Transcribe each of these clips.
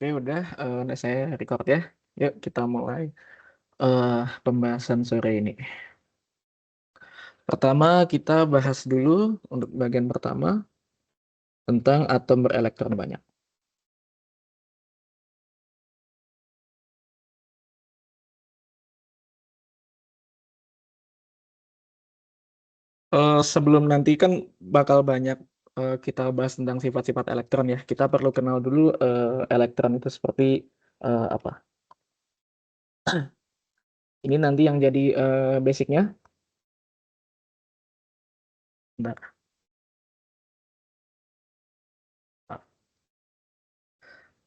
Oke, udah saya record ya. Yuk kita mulai pembahasan sore ini. Pertama kita bahas dulu untuk bagian pertama tentang atom berelektron banyak. Sebelum nanti kan bakal banyak kita bahas tentang sifat-sifat elektron ya. Kita perlu kenal dulu elektron itu seperti apa. Ini nanti yang jadi basicnya. Bentar.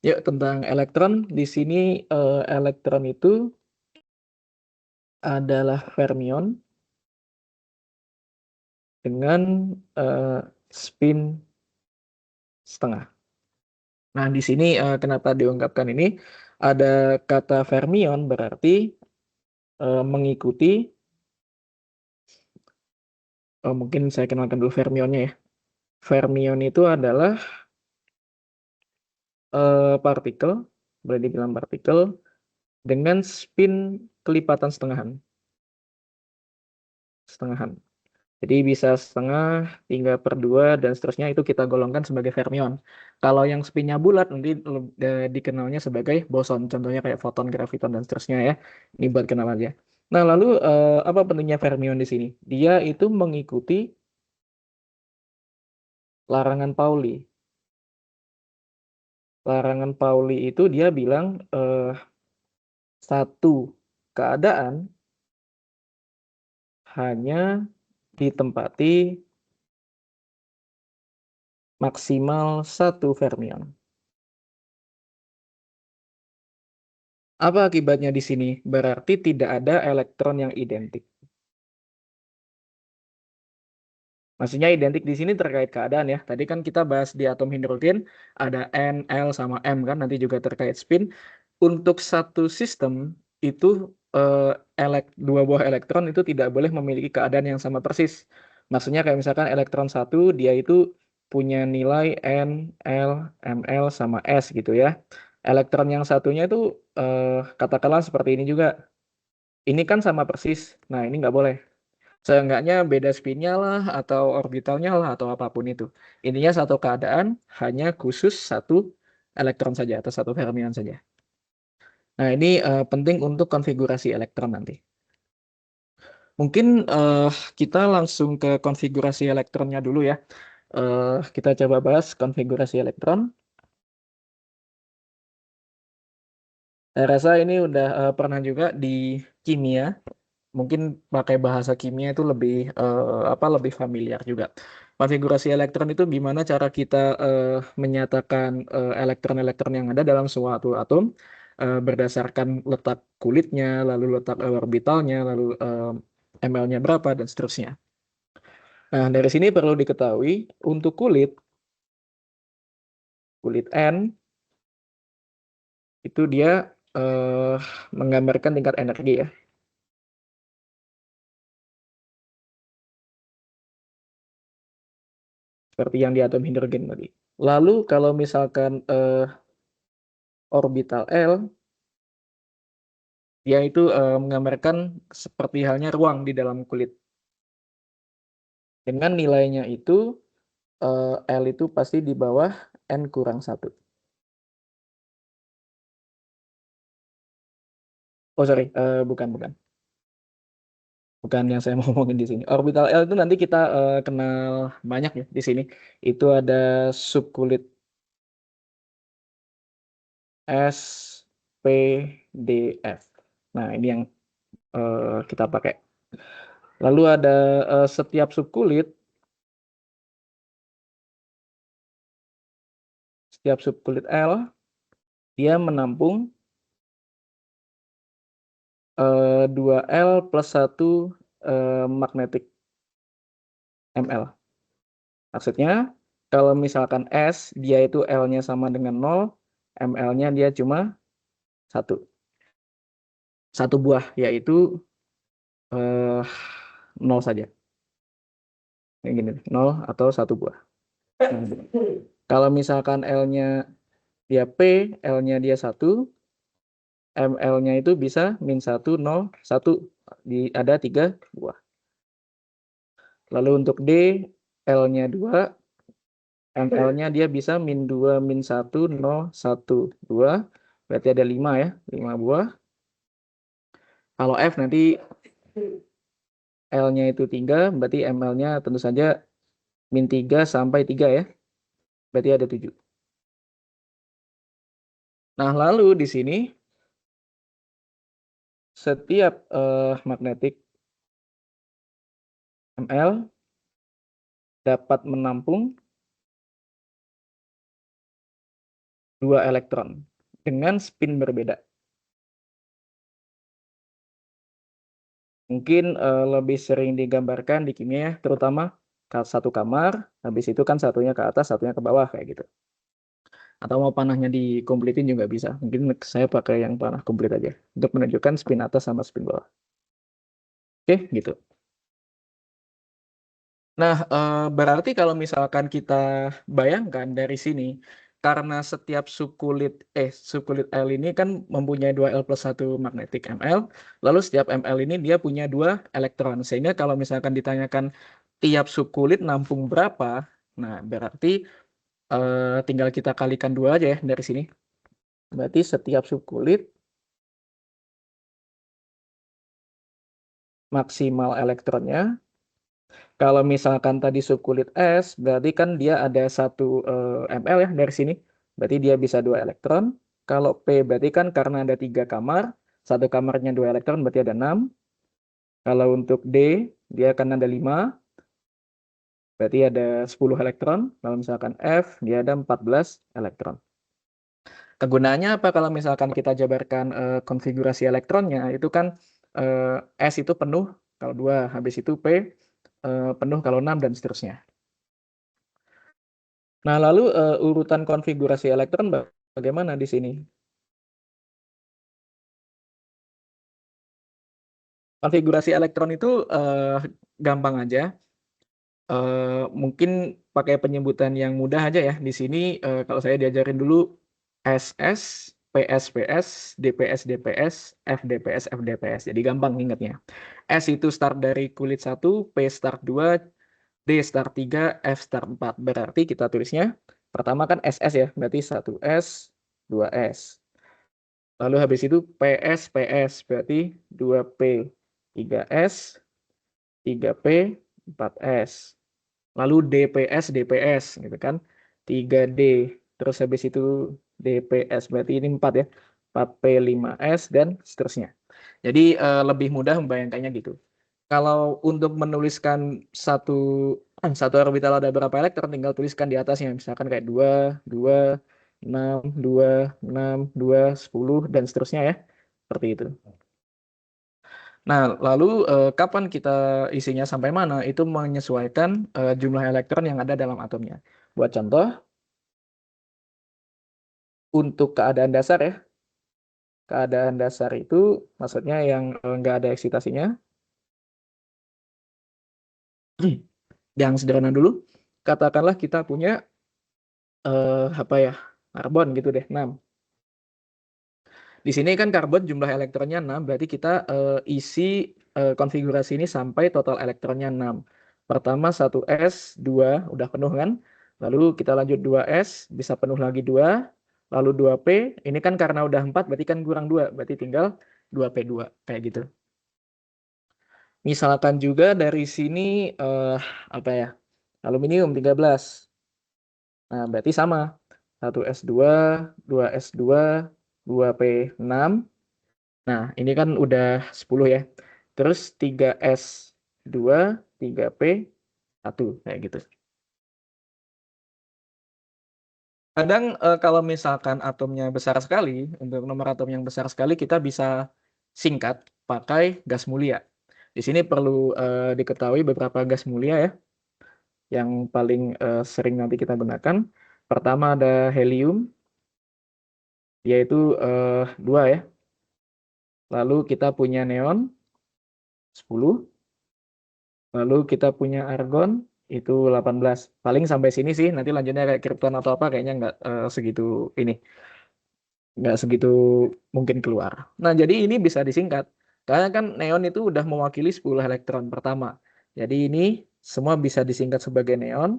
Yuk tentang elektron. Di sini elektron itu adalah fermion dengan spin setengah. Nah, di sini kenapa diungkapkan ini? Ada kata fermion berarti mengikuti, mungkin saya kenalkan dulu fermionnya ya. Fermion itu adalah partikel, boleh dibilang partikel, dengan spin kelipatan setengahan. Setengahan. Jadi bisa setengah, 3/2, dan seterusnya itu kita golongkan sebagai fermion. Kalau yang spinnya bulat nanti dikenalnya sebagai boson. Contohnya kayak foton, graviton, dan seterusnya ya. Ini buat kenal aja. Nah, lalu apa pentingnya fermion di sini? Dia itu mengikuti larangan Pauli. Larangan Pauli itu dia bilang satu keadaan hanya ditempati maksimal satu fermion. Apa akibatnya di sini? Berarti tidak ada elektron yang identik. Maksudnya identik di sini terkait keadaan ya. Tadi kan kita bahas di atom hidrogen ada N, L, sama M kan. Nanti juga terkait spin. Untuk satu sistem itu dua buah elektron itu tidak boleh memiliki keadaan yang sama persis. Maksudnya kayak misalkan elektron satu dia itu punya nilai N, L, Ml, sama S gitu ya. Elektron yang satunya itu katakanlah seperti ini juga. Ini kan sama persis. Nah, ini nggak boleh. Seenggaknya beda spinnya lah, atau orbitalnya lah, atau apapun itu. Intinya satu keadaan hanya khusus satu elektron saja, atau satu fermion saja. Nah, ini penting untuk konfigurasi elektron nanti. Mungkin kita langsung ke konfigurasi elektronnya dulu ya. Kita coba bahas konfigurasi elektron. Saya rasa ini udah pernah juga di kimia. Mungkin pakai bahasa kimia itu lebih lebih familiar juga. Konfigurasi elektron itu gimana cara kita menyatakan elektron-elektron yang ada dalam suatu atom berdasarkan letak kulitnya, lalu letak orbitalnya, lalu ml-nya berapa dan seterusnya. Nah, dari sini perlu diketahui untuk kulit N itu dia eh, menggambarkan tingkat energi ya. Seperti yang di atom hidrogen tadi. Lalu kalau misalkan orbital L, dia itu menggambarkan seperti halnya ruang di dalam kulit. Dengan nilainya itu L itu pasti di bawah N-1. Oh sorry, bukan. Bukan yang saya mau ngomongin di sini. Orbital L itu nanti kita kenal banyak ya di sini. Itu ada subkulit S, P, D, F. Nah, ini yang kita pakai. Lalu ada setiap subkulit L dia menampung 2L plus 1 magnetic Ml. Maksudnya kalau misalkan S dia itu L-nya sama dengan 0, Ml-nya dia cuma satu. Satu buah yaitu 0 saja. Kayak gini, 0 atau satu buah. Nah, kalau misalkan L-nya dia P, L-nya dia 1, ML-nya itu bisa min 1, 0, 1. Ada 3 buah. Lalu untuk D, L-nya 2, ML-nya dia bisa min 2, min 1, 0, 1, 2. Berarti ada 5 ya, 5 buah. Kalau F nanti L-nya itu 3, berarti ML-nya tentu saja min 3 sampai 3 ya. Berarti ada 7. Nah, lalu di sini setiap magnetik ML dapat menampung 2 elektron dengan spin berbeda. Mungkin lebih sering digambarkan di kimia ya, terutama satu kamar, habis itu kan satunya ke atas, satunya ke bawah kayak gitu. Atau mau panahnya dikompletin juga bisa. Mungkin saya pakai yang panah komplit aja untuk menunjukkan spin atas sama spin bawah. Oke, gitu. Nah, berarti kalau misalkan kita bayangkan dari sini, karena setiap sukulit L ini kan mempunyai 2L+1 magnetic Ml, lalu setiap Ml ini dia punya 2 elektron. Sehingga kalau misalkan ditanyakan tiap sukulit nampung berapa, nah berarti tinggal kita kalikan 2 aja ya dari sini. Berarti setiap sukulit maksimal elektronnya. Kalau misalkan tadi sukulit S, berarti kan dia ada 1 ml ya dari sini. Berarti dia bisa 2 elektron. Kalau P berarti kan karena ada 3 kamar, satu kamarnya 2 elektron berarti ada 6. Kalau untuk D, dia akan ada 5, berarti ada 10 elektron. Kalau misalkan F, dia ada 14 elektron. Kegunaannya apa kalau misalkan kita jabarkan konfigurasi elektronnya, itu kan S itu penuh kalau 2, habis itu P penuh kalau 6 dan seterusnya. Nah, lalu urutan konfigurasi elektron bagaimana di sini? Konfigurasi elektron itu gampang aja. Mungkin pakai penyebutan yang mudah aja ya. Di sini kalau saya diajarin dulu SS, PS PS, DPS DPS, FDPS FDPS. Jadi gampang ingatnya. S itu start dari kulit 1, P start 2, D start 3, F start 4. Berarti kita tulisnya pertama kan SS ya, berarti 1S, 2S. Lalu habis itu PS PS berarti 2P 3S, 3P 4S. Lalu DPS DPS gitu kan. 3D. Terus habis itu DPS berarti ini 4 ya. 4P 5S dan seterusnya. Jadi lebih mudah membayangkannya gitu. Kalau untuk menuliskan satu orbital ada berapa elektron, tinggal tuliskan di atasnya. Misalkan kayak 2, 2, 6, 2, 6, 2, 10, dan seterusnya ya. Seperti itu. Nah, lalu kapan kita isinya sampai mana? Itu menyesuaikan jumlah elektron yang ada dalam atomnya. Buat contoh, untuk keadaan dasar ya. Keadaan dasar itu maksudnya yang nggak ada eksitasinya. Yang sederhana dulu, katakanlah kita punya apa ya, karbon gitu deh, 6. Di sini kan karbon jumlah elektronnya 6, berarti kita isi konfigurasi ini sampai total elektronnya 6. Pertama 1S, 2, udah penuh kan? Lalu kita lanjut 2S, bisa penuh lagi 2. Lalu 2P, ini kan karena udah 4, berarti kan kurang 2, berarti tinggal 2P2, kayak gitu. Misalkan juga dari sini apa ya? Aluminium 13. Nah, berarti sama. 1S2, 2S2, 2P6. Nah, ini kan udah 10 ya. Terus 3S2, 3P1 kayak gitu. Kadang kalau misalkan atomnya besar sekali, untuk nomor atom yang besar sekali kita bisa singkat pakai gas mulia. Di sini perlu diketahui beberapa gas mulia ya, yang paling sering nanti kita gunakan. Pertama ada helium, yaitu 2 ya. Lalu kita punya neon, 10. Lalu kita punya argon, itu 18. Paling sampai sini sih, nanti lanjutnya kayak Krypton atau apa kayaknya segitu ini. Nggak segitu mungkin keluar. Nah, jadi ini bisa disingkat. Karena kan neon itu udah mewakili 10 elektron pertama. Jadi ini semua bisa disingkat sebagai neon.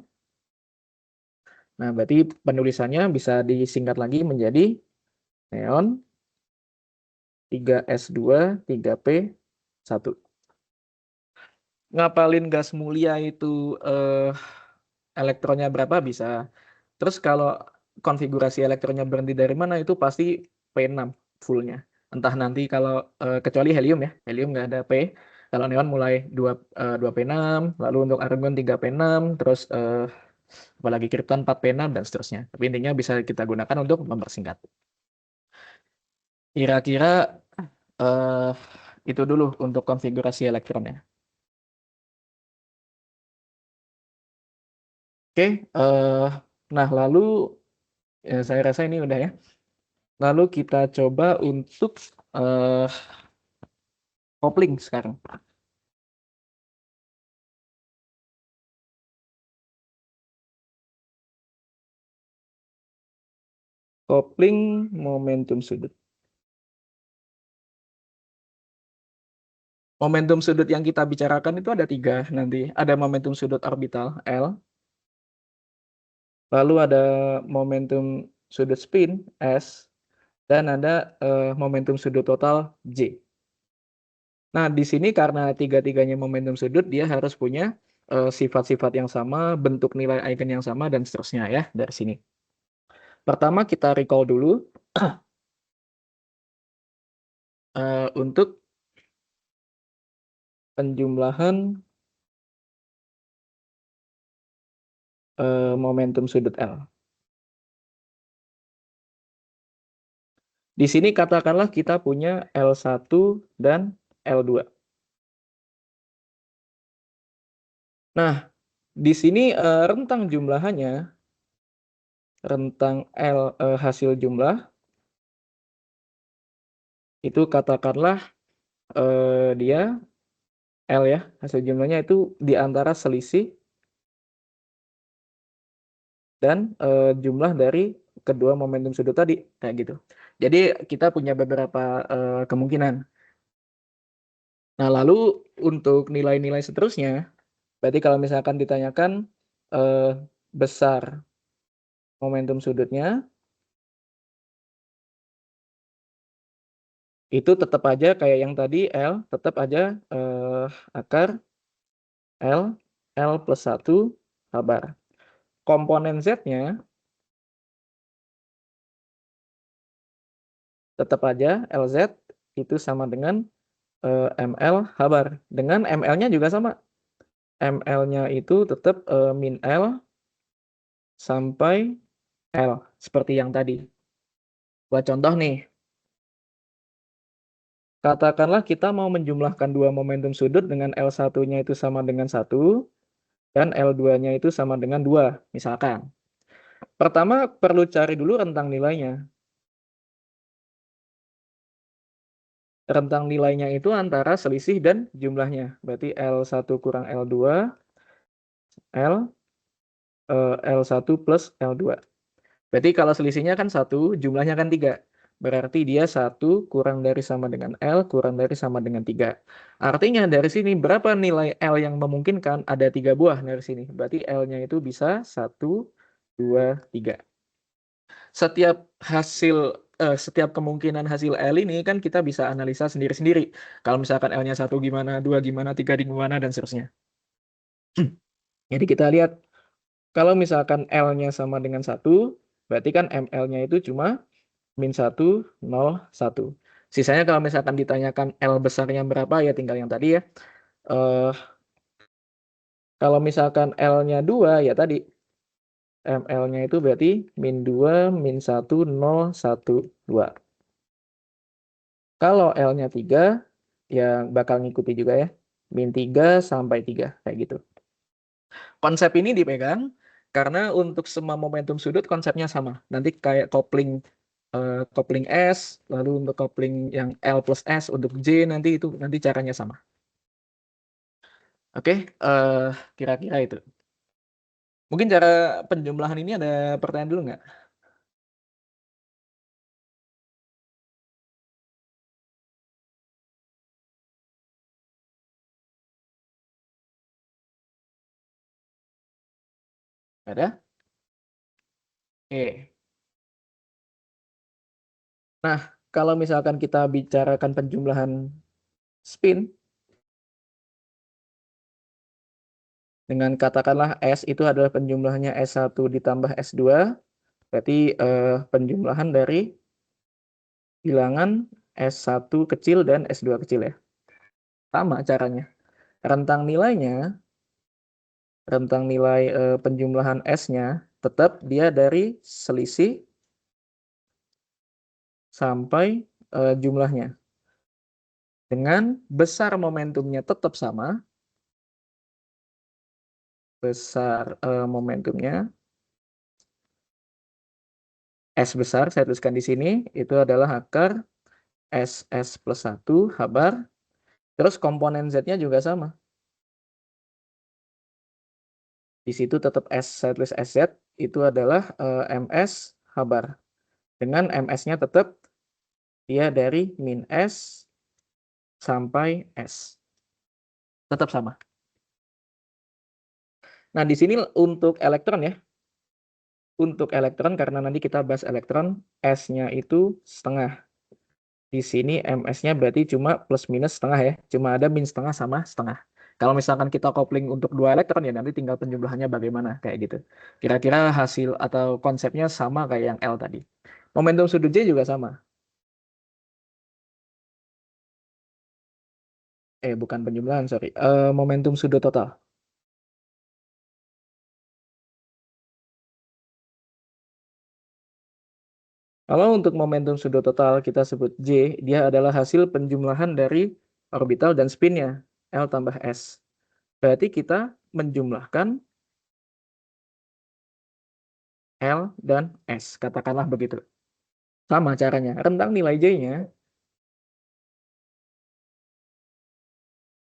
Nah, berarti penulisannya bisa disingkat lagi menjadi neon 3s2 3p1. Ngapalin gas mulia itu elektronnya berapa bisa. Terus kalau konfigurasi elektronnya berhenti dari mana itu pasti P6 fullnya. Entah nanti kalau kecuali helium ya, helium nggak ada P. Kalau neon mulai 2P6, lalu untuk argon 3P6, terus apalagi kripton 4P6 dan seterusnya. Tapi intinya bisa kita gunakan untuk mempersingkat. Kira-kira eh, itu dulu untuk konfigurasi elektronnya. Oke, nah lalu saya rasa ini udah ya. Lalu kita coba untuk eh, kopling sekarang. Kopling momentum sudut. Momentum sudut yang kita bicarakan itu ada 3 nanti. Ada momentum sudut orbital L, lalu ada momentum sudut spin S, dan ada momentum sudut total J. Nah, di sini karena tiga-tiganya momentum sudut, dia harus punya sifat-sifat yang sama, bentuk nilai eigen yang sama, dan seterusnya ya dari sini. Pertama kita recall dulu untuk penjumlahan momentum sudut L. Di sini katakanlah kita punya L1 dan L2. Nah, di sini rentang jumlahannya, rentang L hasil jumlah, itu katakanlah dia L ya, hasil jumlahnya itu di antara selisih dan jumlah dari kedua momentum sudut tadi, kayak gitu. Jadi kita punya beberapa kemungkinan. Nah, lalu untuk nilai-nilai seterusnya, berarti kalau misalkan ditanyakan besar momentum sudutnya, itu tetap aja kayak yang tadi L, tetap aja akar L plus 1 kabar. Komponen Z-nya tetap aja LZ itu sama dengan ML kabar. Dengan ML-nya juga sama. ML-nya itu tetap min L sampai L, seperti yang tadi. Buat contoh nih, katakanlah kita mau menjumlahkan dua momentum sudut dengan L1-nya itu sama dengan 1, dan L2-nya itu sama dengan 2, misalkan. Pertama, perlu cari dulu rentang nilainya. Rentang nilainya itu antara selisih dan jumlahnya. Berarti L1 kurang L2, L1 plus L2. Berarti kalau selisihnya kan 1, jumlahnya kan 3. Berarti dia 1 kurang dari sama dengan L, kurang dari sama dengan 3. Artinya dari sini berapa nilai L yang memungkinkan? Ada 3 buah dari sini. Berarti L-nya itu bisa 1, 2, 3. Setiap kemungkinan hasil L ini kan kita bisa analisa sendiri-sendiri. Kalau misalkan L-nya 1 gimana, 2 gimana, 3 gimana, dan seterusnya. Jadi kita lihat, kalau misalkan L-nya sama dengan 1, berarti kan ML-nya itu cuma min 1, 0, 1. Sisanya kalau misalkan ditanyakan L besarnya berapa, ya tinggal yang tadi ya. Eh, kalau misalkan L-nya 2, ya tadi. ML-nya itu berarti min 2, min 1, 0, 1, 2. Kalau L-nya 3, ya bakal ngikuti juga ya. Min 3 sampai 3, kayak gitu. Konsep ini dipegang karena untuk semua momentum sudut konsepnya sama. Nanti kayak kopling S, lalu untuk kopling yang L plus S untuk J nanti caranya sama. Oke, kira-kira itu. Mungkin cara penjumlahan ini ada pertanyaan dulu nggak? Ada? Oke. Nah, kalau misalkan kita bicarakan penjumlahan spin, dengan katakanlah S itu adalah penjumlahannya S1 ditambah S2, berarti penjumlahan dari bilangan S1 kecil dan S2 kecil ya. Sama caranya. Rentang nilainya, rentang nilai penjumlahan S-nya tetap dia dari selisih sampai jumlahnya. Dengan besar momentumnya tetap sama, besar momentumnya, S besar saya tuliskan di sini, itu adalah akar SS plus 1 habar, terus komponen Z-nya juga sama. Di situ tetap S, saya tulis SZ, itu adalah MS habar. Dengan MS-nya tetap dia dari min S sampai S. Tetap sama. Nah, di sini untuk elektron ya. Untuk elektron, karena nanti kita bahas elektron, S-nya itu setengah. Di sini MS-nya berarti cuma plus minus setengah ya. Cuma ada min setengah sama setengah. Kalau misalkan kita kopling untuk dua elektron ya nanti tinggal penjumlahannya bagaimana kayak gitu. Kira-kira hasil atau konsepnya sama kayak yang L tadi. Momentum sudut J juga sama. Bukan penjumlahan, sorry. Momentum sudut total. Kalau untuk momentum sudut total kita sebut J, dia adalah hasil penjumlahan dari orbital dan spinnya, L tambah S. Berarti kita menjumlahkan L dan S, katakanlah begitu. Sama caranya, rentang nilai J-nya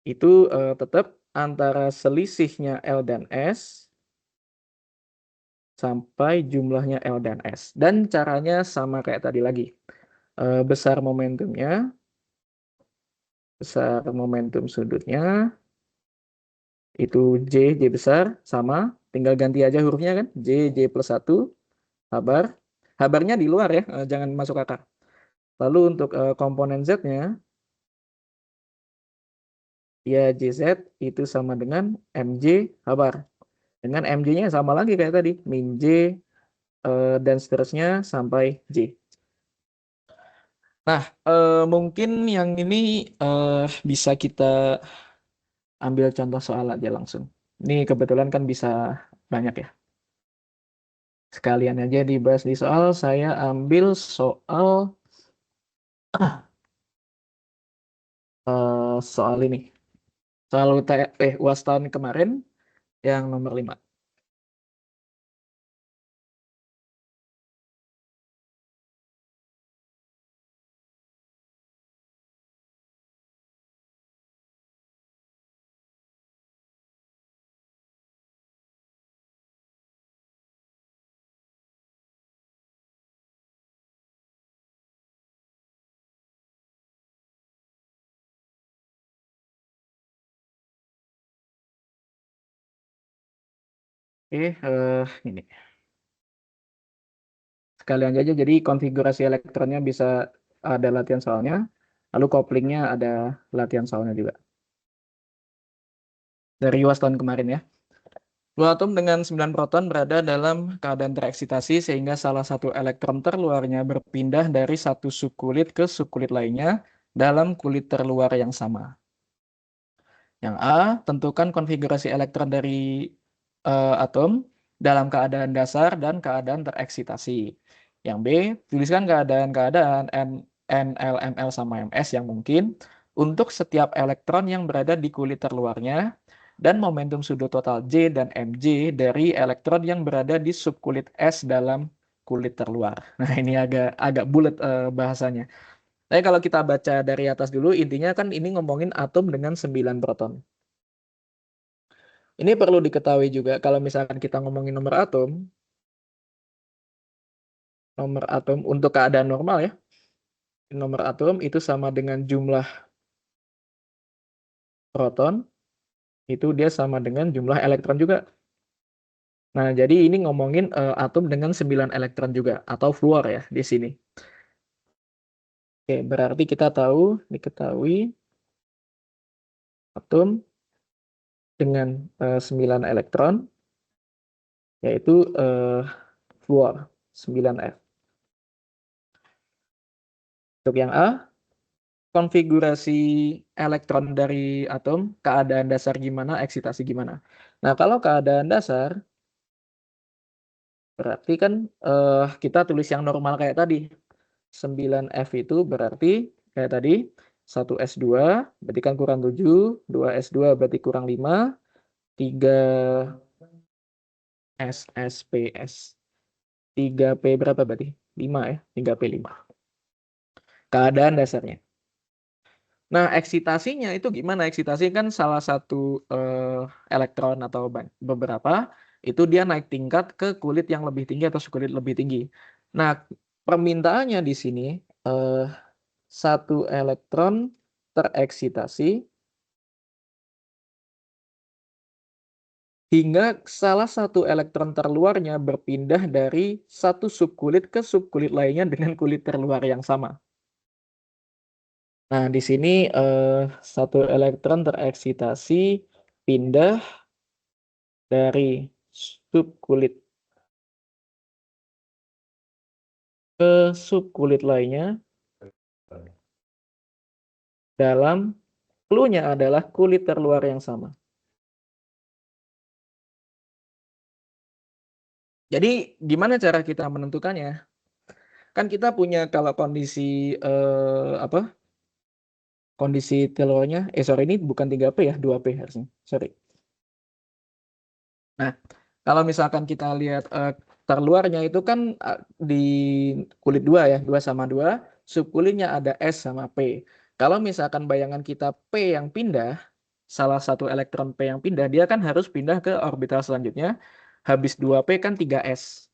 itu tetap antara selisihnya L dan S sampai jumlahnya L dan S. Dan caranya sama kayak tadi lagi. Besar momentumnya, besar momentum sudutnya, itu J besar, sama. Tinggal ganti aja hurufnya kan, J plus 1, habar. Habarnya di luar ya, jangan masuk akar. Lalu untuk komponen Z-nya, ya JZ itu sama dengan MJ habar. Dengan MJ-nya sama lagi kayak tadi, min J dan seterusnya sampai J. Nah, mungkin yang ini bisa kita ambil contoh soal aja langsung. Ini kebetulan kan bisa banyak ya. Sekalian aja dibahas di soal, saya ambil soal soal ini. Soal UAS tahun kemarin yang nomor 5. Ini. Sekalian aja jadi konfigurasi elektronnya bisa ada latihan soalnya, lalu koplingnya ada latihan soalnya juga. Dari UAS tahun kemarin ya. Dua atom dengan 9 proton berada dalam keadaan tereksitasi sehingga salah satu elektron terluarnya berpindah dari satu subkulit ke subkulit lainnya dalam kulit terluar yang sama. Yang A, tentukan konfigurasi elektron dari atom dalam keadaan dasar dan keadaan tereksitasi. Yang B, tuliskan keadaan-keadaan N, L, ML, sama MS yang mungkin untuk setiap elektron yang berada di kulit terluarnya dan momentum sudut total J dan MJ dari elektron yang berada di subkulit S dalam kulit terluar. Nah, ini agak bulat bahasanya. Tapi kalau kita baca dari atas dulu, intinya kan ini ngomongin atom dengan 9 proton. Ini perlu diketahui juga kalau misalkan kita ngomongin nomor atom untuk keadaan normal ya, nomor atom itu sama dengan jumlah proton, itu dia sama dengan jumlah elektron juga. Nah, jadi ini ngomongin atom dengan 9 elektron juga, atau fluor ya di sini. Oke, berarti kita diketahui atom dengan 9 elektron, yaitu fluor, 9F. Untuk yang A, konfigurasi elektron dari atom, keadaan dasar gimana, eksitasi gimana. Nah, kalau keadaan dasar, berarti kan kita tulis yang normal kayak tadi. 9F itu berarti kayak tadi, 1S2 berarti kan kurang 7, 2S2 berarti kurang 5, 3 SSPS. 3P berapa berarti? 5 ya, 3P 5. Keadaan dasarnya. Nah, eksitasinya itu gimana? Eksitasi kan salah satu elektron atau beberapa itu dia naik tingkat ke kulit yang lebih tinggi atau sekulit lebih tinggi. Nah, permintaannya di sini satu elektron tereksitasi hingga salah satu elektron terluarnya berpindah dari satu subkulit ke subkulit lainnya dengan kulit terluar yang sama. Nah, di sini satu elektron tereksitasi pindah dari subkulit ke subkulit lainnya dalam clue-nya adalah kulit terluar yang sama. Jadi gimana cara kita menentukannya? Kan kita punya kalau kondisi apa? Kondisi telurnya, sorry ini bukan 3P ya, 2P harusnya. Sorry. Nah, kalau misalkan kita lihat terluarnya itu kan di kulit 2 ya, 2 sama 2, subkulitnya ada S sama P. Kalau misalkan bayangan kita P yang pindah, salah satu elektron P yang pindah, dia kan harus pindah ke orbital selanjutnya. Habis 2P kan 3S.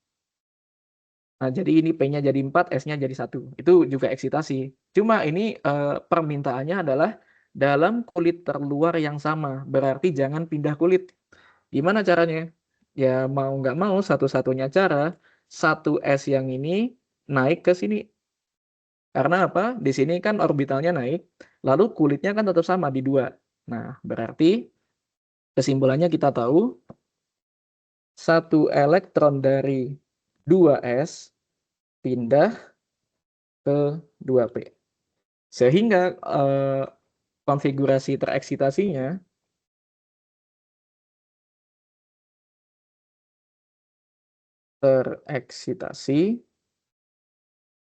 Nah, jadi ini P-nya jadi 4, S-nya jadi 1. Itu juga eksitasi. Cuma ini permintaannya adalah dalam kulit terluar yang sama. Berarti jangan pindah kulit. Gimana caranya? Ya mau nggak mau satu-satunya cara, 1S yang ini naik ke sini. Karena apa? Di sini kan orbitalnya naik, lalu kulitnya kan tetap sama di 2. Nah, berarti kesimpulannya kita tahu satu elektron dari 2S pindah ke 2P. Sehingga konfigurasi tereksitasi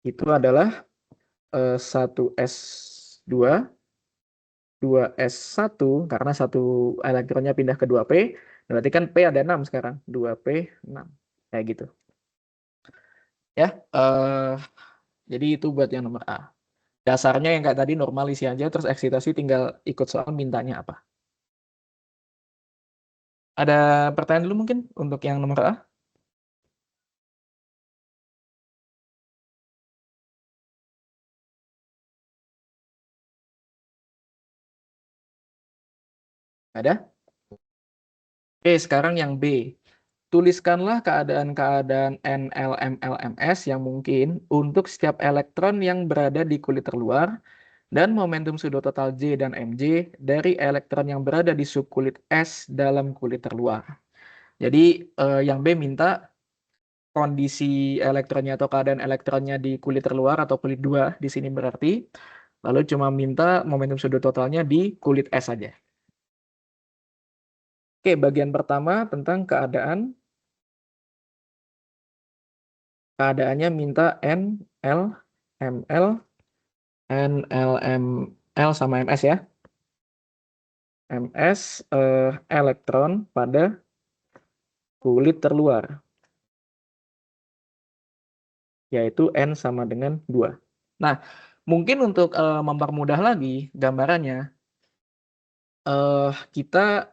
itu adalah 1S2, 2S1 karena satu elektronnya pindah ke 2P, berarti kan P ada 6 sekarang, 2P 6. Kayak gitu. Ya, jadi itu buat yang nomor A. Dasarnya yang kayak tadi normal isi aja, terus eksitasi tinggal ikut soal mintanya apa. Ada pertanyaan dulu mungkin untuk yang nomor A? Ada? Oke, sekarang yang B. Tuliskanlah keadaan-keadaan NLMLMS yang mungkin untuk setiap elektron yang berada di kulit terluar dan momentum sudut total J dan Mj dari elektron yang berada di subkulit S dalam kulit terluar. Jadi yang B minta kondisi elektronnya atau keadaan elektronnya di kulit terluar atau kulit 2 di sini berarti. Lalu cuma minta momentum sudut totalnya di kulit S saja. Oke, bagian pertama tentang keadaannya minta N, L, ML, NLML sama MS ya. MS elektron pada kulit terluar, yaitu N sama dengan 2. Nah, mungkin untuk mempermudah lagi gambarannya, kita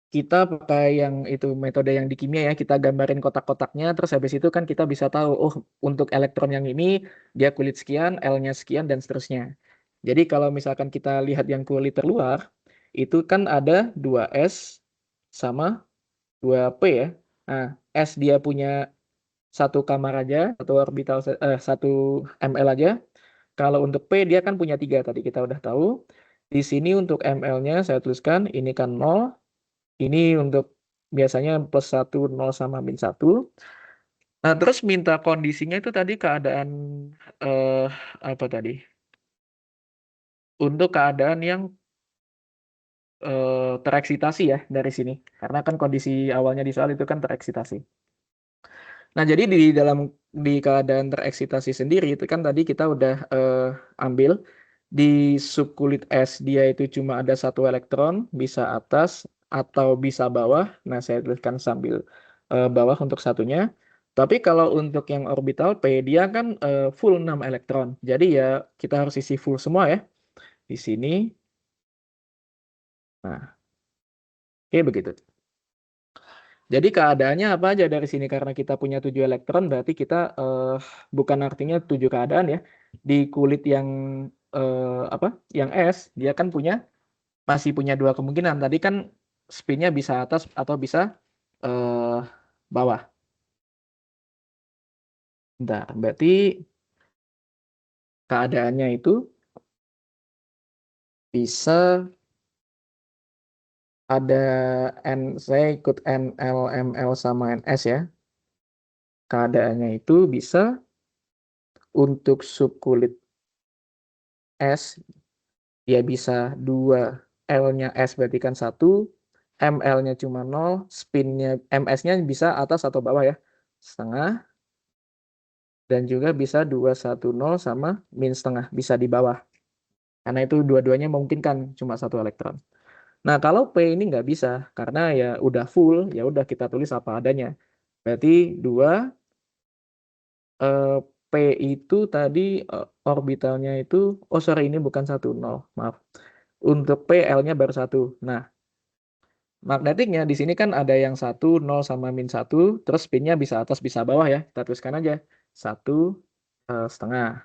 kita pakai yang itu metode yang di kimia ya, kita gambarin kotak-kotaknya, terus habis itu kan kita bisa tahu, oh untuk elektron yang ini dia kulit sekian, L-nya sekian, dan seterusnya. Jadi kalau misalkan kita lihat yang kulit terluar, itu kan ada 2S sama 2P ya. Nah, S dia punya satu kamar aja, satu orbital, satu ml aja. Kalau untuk P dia kan punya 3 tadi kita udah tahu. Di sini untuk ml-nya saya tuliskan ini kan 0. Ini untuk biasanya plus 1, 0 sama min 1. Nah, terus minta kondisinya itu tadi keadaan eh apa tadi? Untuk keadaan yang tereksitasi ya dari sini. Karena kan kondisi awalnya di soal itu kan tereksitasi. Nah, jadi di dalam di keadaan tereksitasi sendiri itu kan tadi kita udah ambil di subkulit S dia itu cuma ada satu elektron, bisa atas atau bisa bawah. Nah, saya tuliskan sambil bawah untuk satunya. Tapi kalau untuk yang orbital P dia kan full 6 elektron. Jadi ya kita harus isi full semua ya di sini. Nah, oke begitu. Jadi keadaannya apa aja dari sini karena kita punya 7 elektron berarti kita bukan artinya 7 keadaan ya. Di kulit yang apa? Yang S dia kan masih punya 2 kemungkinan. Tadi kan spinnya bisa atas atau bisa eh, bawah. Bentar, berarti keadaannya itu bisa ada saya ikut NL, ML sama NS ya. Keadaannya itu bisa untuk subkulit S dia bisa 2 L-nya S berarti kan 1, ML-nya cuma 0, spinnya MS-nya bisa atas atau bawah ya. Setengah dan juga bisa 210 sama min setengah bisa di bawah. Karena itu dua-duanya memungkinkan cuma satu elektron. Nah, kalau P ini nggak bisa karena ya udah full, ya udah kita tulis apa adanya. Berarti 2 P itu tadi orbitalnya itu sorry ini bukan 1,0. Maaf. Untuk P L-nya baru 1. Nah, magnetiknya di sini kan ada yang 1, 0 sama min 1, terus spinnya bisa atas bisa bawah ya. Kita tuliskan aja 1 setengah.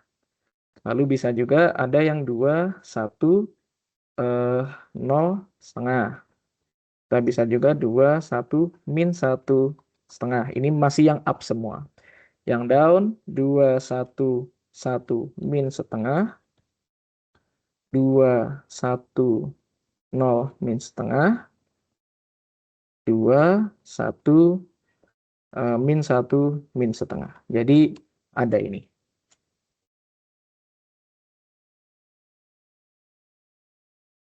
Lalu bisa juga ada yang 2, 1, 0 setengah. Kita bisa juga 2, 1, min 1 setengah. Ini masih yang up semua. Yang down 2, 1, 1, min setengah. 2, 1, 0, min setengah. 2, 1, min 1, min setengah. Jadi ada ini.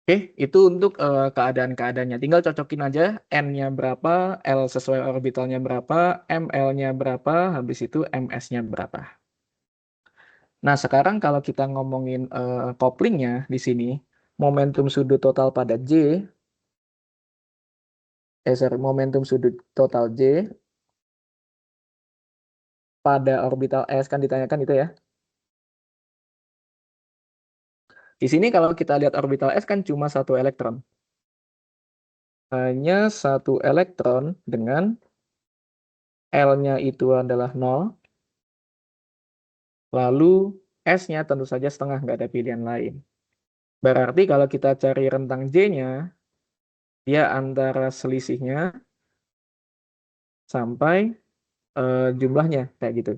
Oke, itu untuk keadaan-keadaannya. Tinggal cocokin aja N-nya berapa, L sesuai orbitalnya berapa, ML-nya berapa, habis itu MS-nya berapa. Nah, sekarang kalau kita ngomongin couplingnya di sini, momentum sudut total pada J, momentum sudut total J pada orbital S kan ditanyakan itu ya. Di sini kalau kita lihat orbital S kan cuma satu elektron. Hanya satu elektron dengan L-nya itu adalah 0, lalu S-nya tentu saja setengah, nggak ada pilihan lain. Berarti kalau kita cari rentang J-nya, dia antara selisihnya sampai jumlahnya, kayak gitu.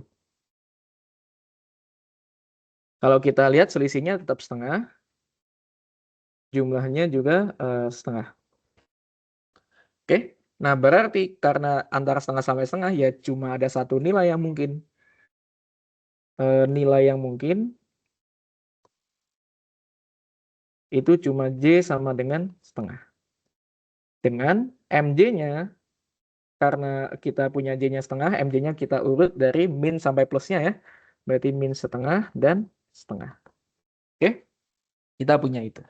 Kalau kita lihat selisihnya tetap setengah, jumlahnya juga setengah. Oke, nah berarti karena antara setengah sampai setengah, ya cuma ada satu nilai yang mungkin. Nilai yang mungkin itu cuma J sama dengan setengah. Dengan MJ-nya, karena kita punya J-nya setengah, MJ-nya kita urut dari min sampai plusnya ya. Berarti min setengah dan setengah. Oke, kita punya itu.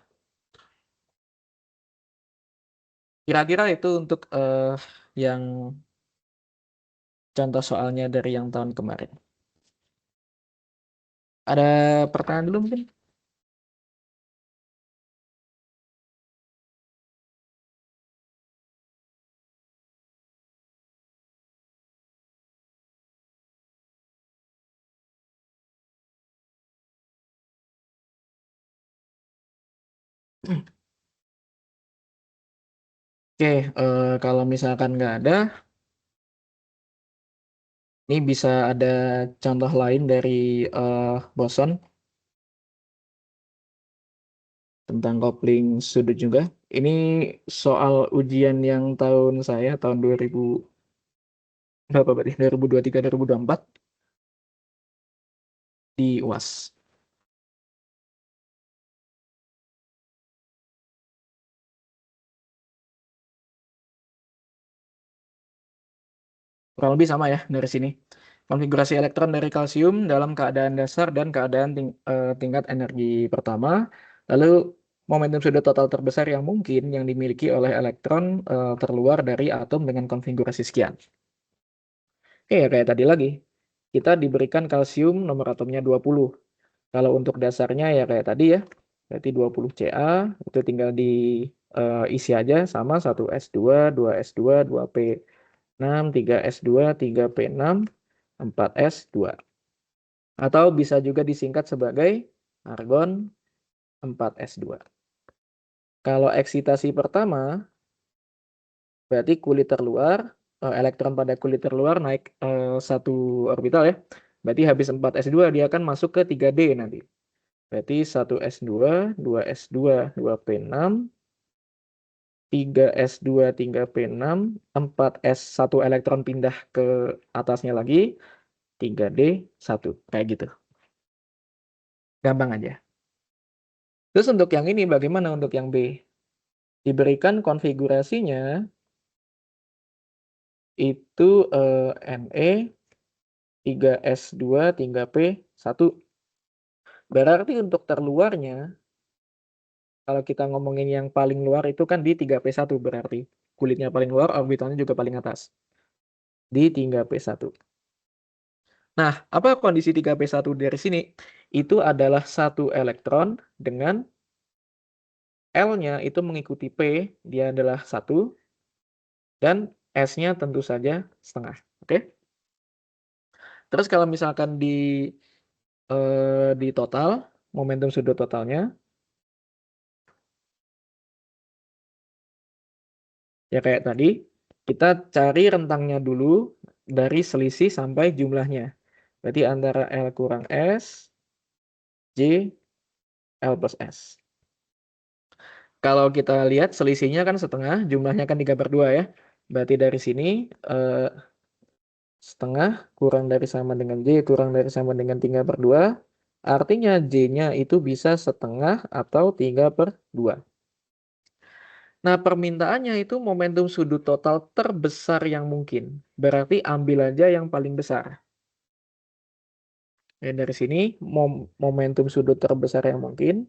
Kira-kira itu untuk yang contoh soalnya dari yang tahun kemarin. Ada pertanyaan dulu mungkin? Oke, kalau misalkan nggak ada, ini bisa ada contoh lain dari boson tentang kopling sudut juga. Ini soal ujian yang tahun 2000 berapa berarti? 2023 2024 di UAS. Kurang lebih sama ya dari sini. Konfigurasi elektron dari kalsium dalam keadaan dasar dan keadaan tingkat energi pertama. Lalu momentum sudut total terbesar yang mungkin yang dimiliki oleh elektron terluar dari atom dengan konfigurasi sekian. Oke, ya kayak tadi lagi. Kita diberikan kalsium nomor atomnya 20. Kalau untuk dasarnya ya kayak tadi ya. Berarti 20 Ca itu tinggal diisi aja sama 1s2, 2s2, 2p6, 3s2, 3p6, 4s2. Atau bisa juga disingkat sebagai argon 4s2. Kalau eksitasi pertama, berarti kulit terluar, elektron pada kulit terluar naik satu orbital ya. Berarti habis 4s2 dia akan masuk ke 3D nanti. Berarti 1s2, 2s2, 2p6, 3s2, 3p6, 4s, satu elektron pindah ke atasnya lagi, 3d1. Kayak gitu. Gampang aja. Terus untuk yang ini bagaimana untuk yang B? Diberikan konfigurasinya itu Ne 3s2 3p1. Berarti untuk terluarnya kalau kita ngomongin yang paling luar itu kan di 3p1 berarti kulitnya paling luar, orbitalnya juga paling atas di 3p1. Nah, apa kondisi 3p1 dari sini? Itu adalah satu elektron dengan L-nya itu mengikuti P, dia adalah 1, dan S-nya tentu saja setengah. Oke? Terus kalau misalkan di total, momentum sudut totalnya, ya kayak tadi, kita cari rentangnya dulu dari selisih sampai jumlahnya. Berarti antara L kurang S, J, L plus S. Kalau kita lihat selisihnya kan setengah, jumlahnya kan 3/2 ya. Berarti dari sini setengah kurang dari sama dengan J kurang dari sama dengan 3/2. Artinya J-nya itu bisa setengah atau 3/2. Nah, permintaannya itu momentum sudut total terbesar yang mungkin. Berarti ambil aja yang paling besar. Ya, dari sini momentum sudut terbesar yang mungkin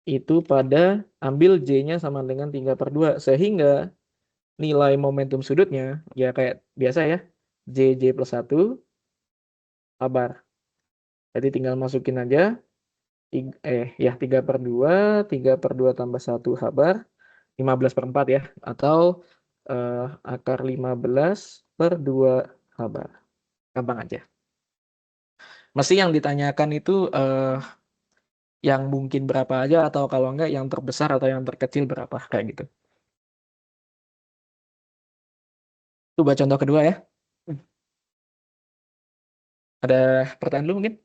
itu pada ambil J-nya sama dengan 3/2. Sehingga nilai momentum sudutnya ya kayak biasa ya. J plus 1 kabar. Jadi tinggal masukin aja 3/2, 3/2 tambah 1 kabar 15/4 ya, atau akar 15/2 kabar. Gampang aja. Mesti yang ditanyakan itu yang mungkin berapa aja, atau kalau enggak yang terbesar atau yang terkecil berapa, kayak gitu. Coba contoh kedua ya. Ada pertanyaan dulu mungkin?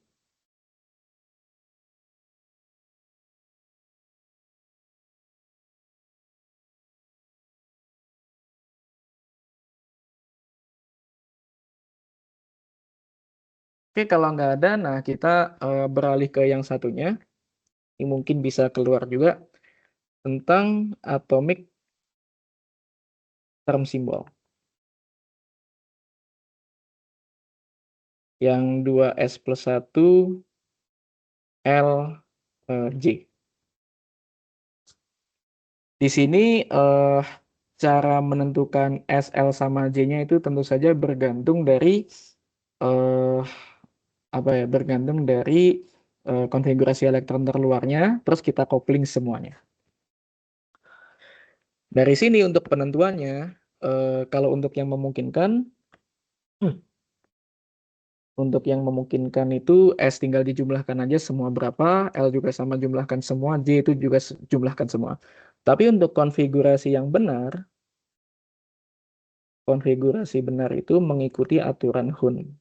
Oke, kalau nggak ada, nah kita beralih ke yang satunya. Ini mungkin bisa keluar juga tentang atomic term symbol. Yang 2s+1 L J. Di sini cara menentukan SL sama J-nya itu tentu saja bergantung dari eh, apa ya? Bergantung dari konfigurasi elektron terluarnya, terus kita kopling semuanya. Dari sini untuk penentuannya, kalau untuk yang memungkinkan, Untuk yang memungkinkan itu S tinggal dijumlahkan aja semua berapa, L juga sama jumlahkan semua, J itu juga jumlahkan semua. Tapi untuk konfigurasi benar itu mengikuti aturan Hun.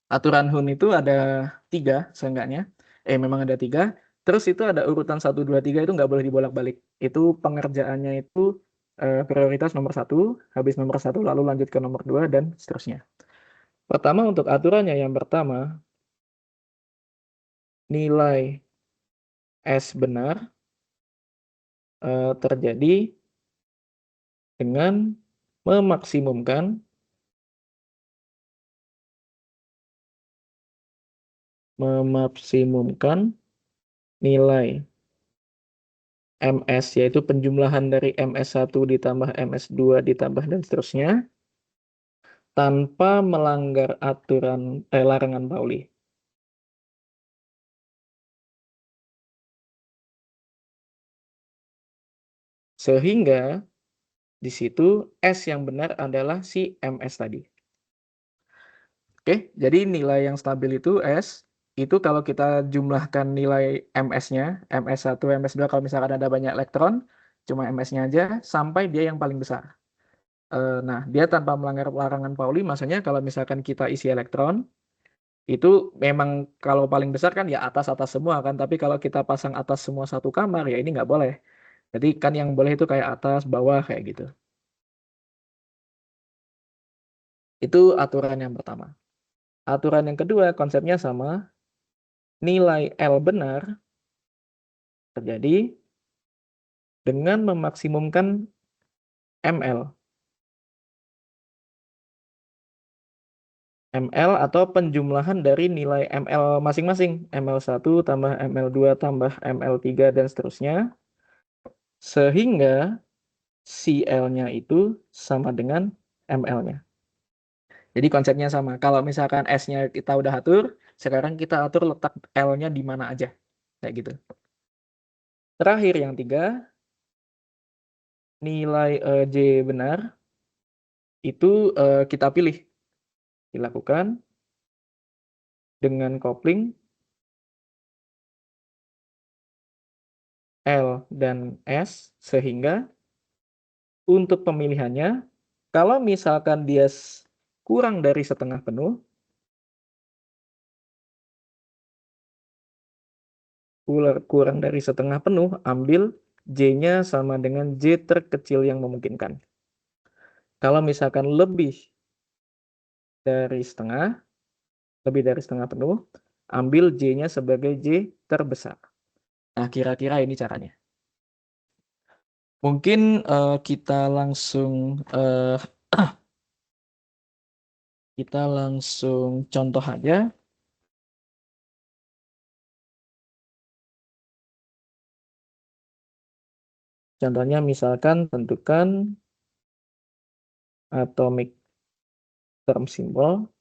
Aturan Hun itu ada 3 seenggaknya. Memang ada 3. Terus itu ada urutan 1, 2, 3 itu nggak boleh dibolak-balik. Itu pengerjaannya itu prioritas nomor 1, habis nomor 1 lalu lanjut ke nomor 2 dan seterusnya. Pertama untuk aturannya yang pertama, nilai S benar terjadi dengan memaksimumkan nilai MS, yaitu penjumlahan dari MS1 ditambah MS2 ditambah dan seterusnya, tanpa melanggar larangan Pauli. Sehingga di situ S yang benar adalah si MS tadi. Oke, jadi nilai yang stabil itu S, itu kalau kita jumlahkan nilai MS-nya, MS1, MS2, kalau misalkan ada banyak elektron, cuma MS-nya aja, sampai dia yang paling besar. Nah, dia tanpa melanggar larangan Pauli, maksudnya kalau misalkan kita isi elektron, itu memang kalau paling besar kan ya atas-atas semua kan, tapi kalau kita pasang atas semua satu kamar, ya ini nggak boleh. Jadi kan yang boleh itu kayak atas, bawah, kayak gitu. Itu aturan yang pertama. Aturan yang kedua, konsepnya sama. Nilai L benar terjadi dengan memaksimumkan ML. ML atau penjumlahan dari nilai ML masing-masing. ML1 tambah ML2 tambah ML3 dan seterusnya. Sehingga CL-nya itu sama dengan ML-nya. Jadi konsepnya sama. Kalau misalkan S-nya kita udah atur, sekarang kita atur letak L-nya di mana aja. Kayak gitu. Terakhir yang 3, nilai J benar itu kita pilih. Dilakukan dengan kopling L dan S, sehingga untuk pemilihannya, kalau misalkan dia kurang dari setengah penuh, ambil J-nya sama dengan J terkecil yang memungkinkan. Kalau misalkan lebih dari setengah penuh, ambil J-nya sebagai J terbesar. Nah, kira-kira ini caranya. Mungkin kita langsung contoh aja. Contohnya misalkan tentukan atomic term symbol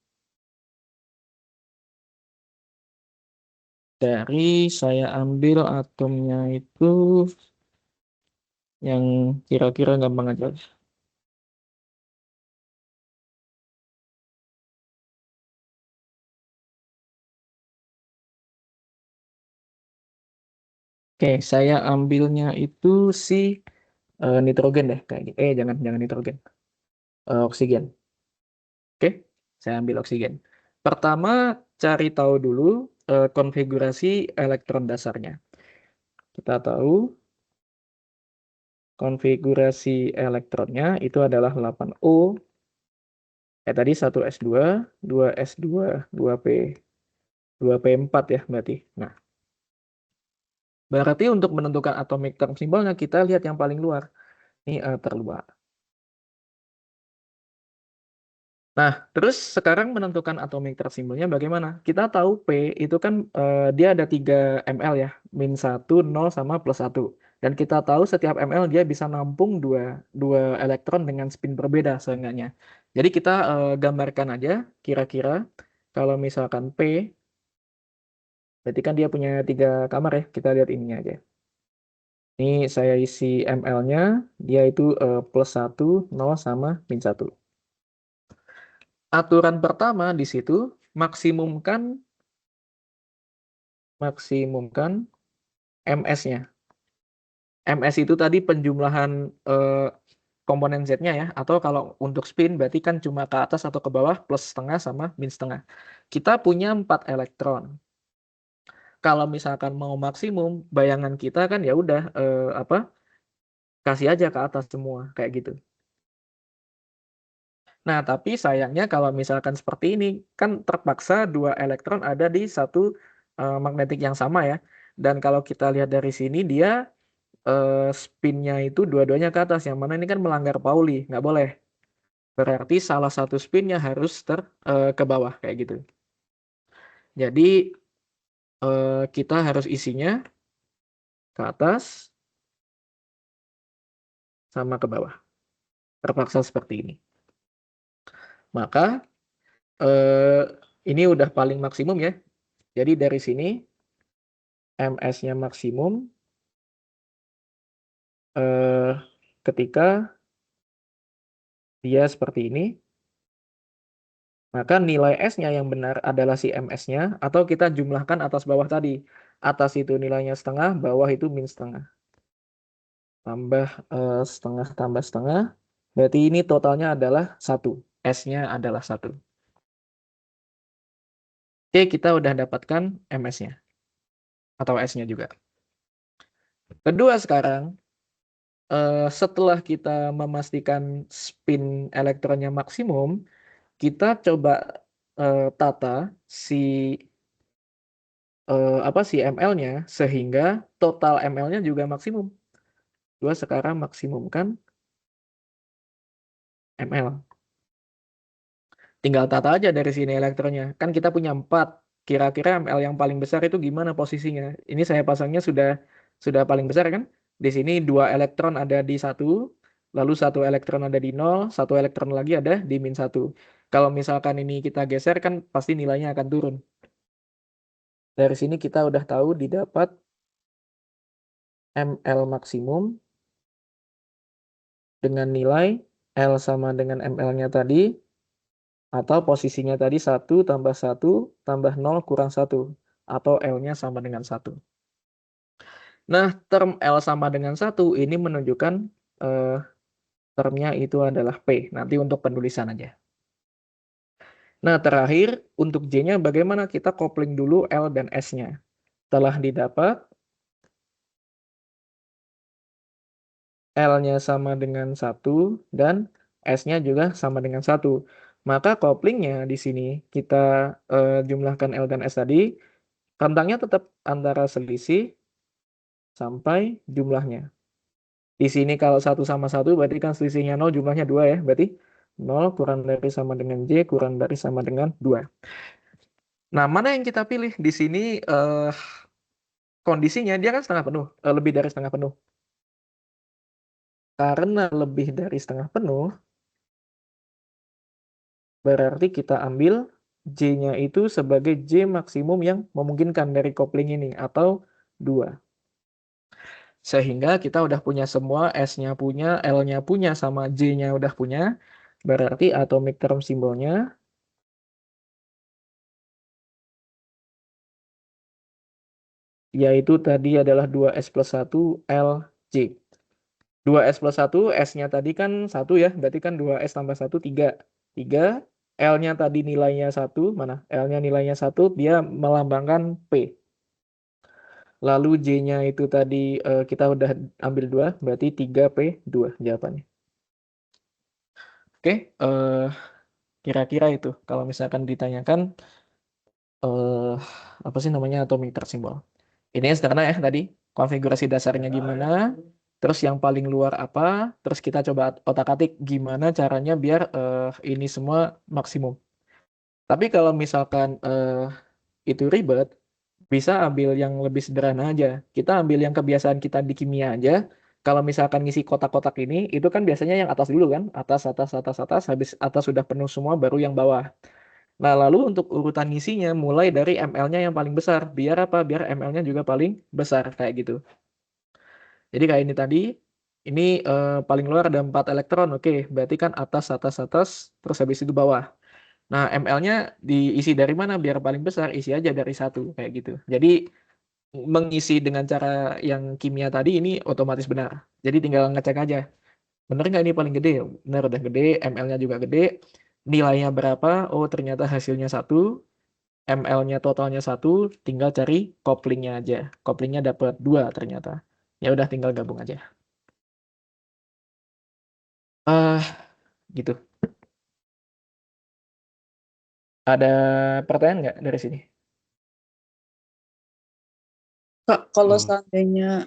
dari saya ambil atomnya itu yang kira-kira gampang aja. Oke, saya ambilnya itu si nitrogen deh kayak gitu. Jangan nitrogen. Oksigen. Oke, saya ambil oksigen. Pertama, cari tahu dulu konfigurasi elektron dasarnya. Kita tahu konfigurasi elektronnya itu adalah 8O. Tadi 1s2, 2s2, 2p, 2p4 ya berarti. Nah, berarti untuk menentukan atomic term simbolnya kita lihat yang paling luar. Ini terluar. Nah, terus sekarang menentukan atomic term simbolnya bagaimana? Kita tahu P itu kan dia ada 3 ml ya, -1, 0, sama +1. Dan kita tahu setiap ml dia bisa nampung dua elektron dengan spin berbeda seenggaknya. Jadi kita gambarkan aja kira-kira kalau misalkan P, berarti kan dia punya 3 kamar ya, kita lihat ininya aja. Ini saya isi ml-nya, dia itu plus 1, 0 sama min 1. Aturan pertama di situ, maksimumkan ms-nya. ms itu tadi penjumlahan komponen z-nya ya, atau kalau untuk spin berarti kan cuma ke atas atau ke bawah plus setengah sama min setengah. Kita punya 4 elektron. Kalau misalkan mau maksimum, bayangan kita kan ya udah kasih aja ke atas semua kayak gitu. Nah, tapi sayangnya kalau misalkan seperti ini, kan terpaksa 2 elektron ada di satu magnetik yang sama ya. Dan kalau kita lihat dari sini, dia spinnya itu dua-duanya ke atas. Yang mana ini kan melanggar Pauli, nggak boleh. Berarti salah satu spinnya harus ke bawah, kayak gitu. Jadi, kita harus isinya ke atas sama ke bawah. Terpaksa seperti ini. Maka, ini udah paling maksimum ya. Jadi dari sini, ms-nya maksimum ketika dia seperti ini, maka nilai S-nya yang benar adalah si ms-nya, atau kita jumlahkan atas bawah tadi. Atas itu nilainya setengah, bawah itu min setengah. Tambah setengah tambah setengah, berarti ini totalnya adalah 1. S-nya adalah 1. Oke, kita udah dapatkan ms-nya, atau S-nya juga. Kedua sekarang, setelah kita memastikan spin elektronnya maksimum, kita coba tata si ml-nya sehingga total ml-nya juga maksimum. Dua sekarang maksimumkan ml. Tinggal tata aja dari sini elektronnya. Kan kita punya 4. Kira-kira ml yang paling besar itu gimana posisinya? Ini saya pasangnya sudah paling besar kan? Di sini 2 elektron ada di 1, lalu 1 elektron ada di 0, 1 elektron lagi ada di min 1. Kalau misalkan ini kita geser kan pasti nilainya akan turun. Dari sini kita udah tahu didapat ml maksimum dengan nilai L sama dengan ml-nya tadi, atau posisinya tadi 1 tambah 1 tambah 0 kurang 1, atau L-nya sama dengan 1. Nah, term L sama dengan 1 ini menunjukkan termnya itu adalah P. Nanti untuk penulisan aja. Nah, terakhir untuk J-nya bagaimana? Kita kopling dulu L dan S-nya. Telah didapat L-nya sama dengan 1 dan S-nya juga sama dengan 1. Maka koplingnya di sini kita jumlahkan L dan S tadi, rentangnya tetap antara selisih sampai jumlahnya. Di sini kalau 1 sama 1 berarti kan selisihnya 0, jumlahnya 2 ya. Berarti 0 kurang dari sama dengan J kurang dari sama dengan 2. Nah, mana yang kita pilih? Di sini kondisinya dia kan setengah penuh, lebih dari setengah penuh. Karena lebih dari setengah penuh, berarti kita ambil J-nya itu sebagai J maksimum yang memungkinkan dari kopling ini, atau 2. Sehingga kita udah punya semua, S-nya punya, L-nya punya, sama J-nya udah punya. Berarti atomic term simbolnya yaitu tadi adalah 2S plus 1 LJ. 2S plus 1, S-nya tadi kan 1 ya, berarti kan 2S tambah 1, 3. 3, L-nya tadi nilainya 1, mana? L-nya nilainya 1, dia melambangkan P. Lalu J-nya itu tadi kita udah ambil 2, berarti 3P2 jawabannya. Oke, kira-kira itu. Kalau misalkan ditanyakan, apa sih namanya atomic term symbol. Ini sederhana ya tadi, konfigurasi dasarnya gimana, terus yang paling luar apa, terus kita coba otak-atik gimana caranya biar ini semua maksimum. Tapi kalau misalkan itu ribet, bisa ambil yang lebih sederhana aja. Kita ambil yang kebiasaan kita di kimia aja. Kalau misalkan ngisi kotak-kotak ini, itu kan biasanya yang atas dulu kan, atas, atas, atas, atas, habis atas sudah penuh semua, baru yang bawah. Nah, lalu untuk urutan ngisinya, mulai dari ml-nya yang paling besar. Biar apa? Biar ml-nya juga paling besar, kayak gitu. Jadi kayak ini tadi, ini paling luar ada 4 elektron. Oke, berarti kan atas, atas, atas, terus habis itu bawah. Nah, ML-nya diisi dari mana biar paling besar? Isi aja dari satu, kayak gitu. Jadi mengisi dengan cara yang kimia tadi ini otomatis benar. Jadi tinggal ngecek aja. Bener nggak ini paling gede? Bener, udah gede, ML-nya juga gede. Nilainya berapa? Oh, ternyata hasilnya satu. ML-nya totalnya satu, tinggal cari couplingnya aja. Couplingnya dapat dua ternyata. Ya udah tinggal gabung aja. Gitu. Ada pertanyaan nggak dari sini? Kak, kalau seandainya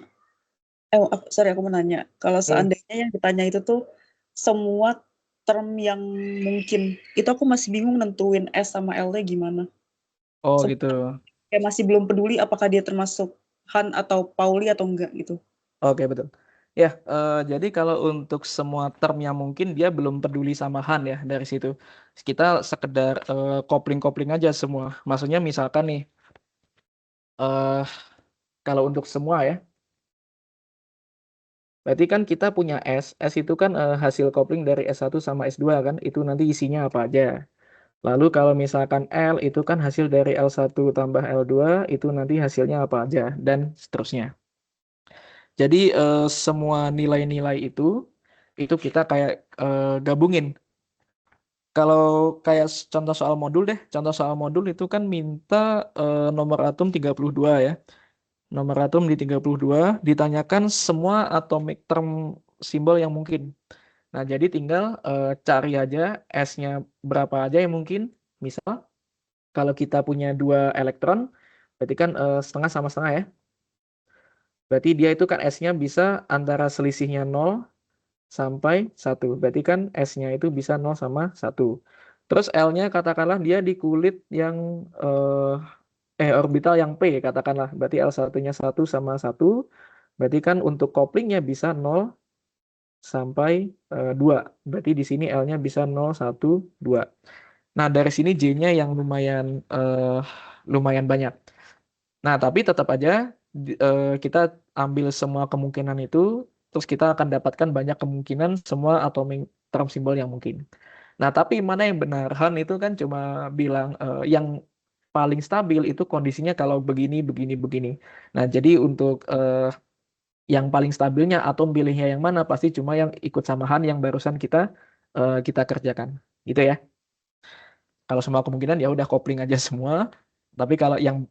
sorry aku mau nanya. Kalau seandainya yang ditanya itu tuh semua term yang mungkin, itu aku masih bingung nentuin S sama L-nya gimana. Oh gitu. Kayak masih belum peduli apakah dia termasuk Han atau Pauli atau enggak gitu. Oke betul. Ya, jadi kalau untuk semua term yang mungkin dia belum peduli sama Han ya dari situ. Kita sekedar kopling-kopling aja semua. Maksudnya misalkan nih, kalau untuk semua ya, berarti kan kita punya S. S itu kan hasil kopling dari S1 sama S2 kan. Itu nanti isinya apa aja. Lalu kalau misalkan L itu kan hasil dari L1 tambah L2 itu nanti hasilnya apa aja dan seterusnya. Jadi semua nilai-nilai itu kita kayak gabungin. Kalau kayak contoh soal modul deh, contoh soal modul itu kan minta nomor atom 32 ya. Nomor atom di 32 ditanyakan semua atomic term simbol yang mungkin. Nah, jadi tinggal cari aja S-nya berapa aja yang mungkin. Misal kalau kita punya 2 elektron, berarti kan setengah sama setengah ya. Berarti dia itu kan S-nya bisa antara selisihnya 0 sampai 1. Berarti kan S-nya itu bisa 0 sama 1. Terus L-nya katakanlah dia di kulit yang orbital yang P katakanlah. Berarti L1-nya 1 sama 1. Berarti kan untuk koplingnya bisa 0 sampai 2. Berarti di sini L-nya bisa 0, 1, 2. Nah, dari sini J-nya yang lumayan banyak. Nah, tapi tetap aja kita ambil semua kemungkinan itu, terus kita akan dapatkan banyak kemungkinan semua atomic term simbol yang mungkin. Nah, tapi mana yang benar? Han itu kan cuma bilang yang paling stabil itu kondisinya kalau begini, begini, begini. Nah, jadi untuk yang paling stabilnya atom pilihnya yang mana pasti cuma yang ikut sama Han yang barusan kita kerjakan. Gitu ya. Kalau semua kemungkinan ya udah kopling aja semua. Tapi kalau yang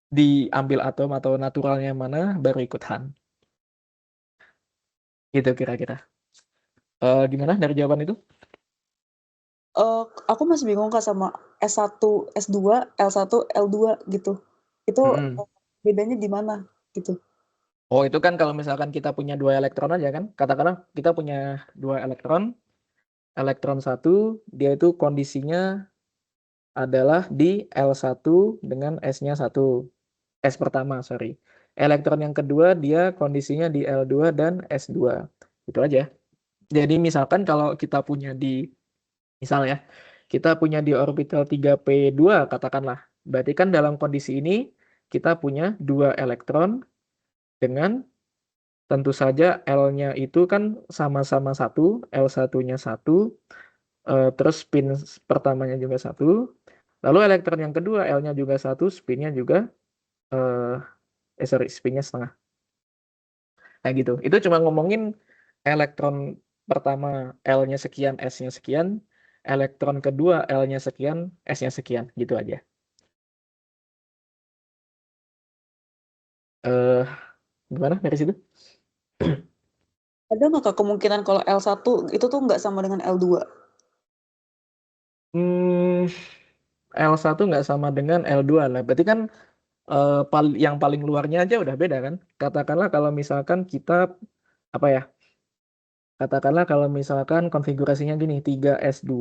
diambil atom atau naturalnya mana baru ikut Han. Gitu kira-kira. Gimana dari jawaban itu? Aku masih bingung Kak sama S1, S2, L1, L2 gitu. Itu Mm-mm. bedanya di mana gitu? Oh itu kan kalau misalkan kita punya 2 elektron aja kan. Katakanlah kita punya 2 elektron. Elektron 1 dia itu kondisinya adalah di L1 dengan S-nya 1. S pertama, sorry. Elektron yang kedua dia kondisinya di L2 dan S2. Itu aja. Jadi misalkan kalau kita punya misal ya, kita punya di orbital 3p2 katakanlah. Berarti kan dalam kondisi ini kita punya 2 elektron dengan tentu saja L-nya itu kan sama-sama 1, L1-nya 1, terus spin pertamanya juga 1. Lalu elektron yang kedua L-nya juga 1, spinnya juga spinnya setengah. Nah gitu. Itu cuma ngomongin elektron pertama L-nya sekian, S-nya sekian. Elektron kedua L-nya sekian, S-nya sekian. Gitu aja. Eh, Gimana dari situ? Ada nggak Kak kemungkinan kalau L1 itu tuh nggak sama dengan L2? Hmm, L1 nggak sama dengan L2 lah. Berarti kan yang paling luarnya aja udah beda kan? Katakanlah kalau misalkan kita apa ya? Katakanlah kalau misalkan konfigurasinya gini, 3S2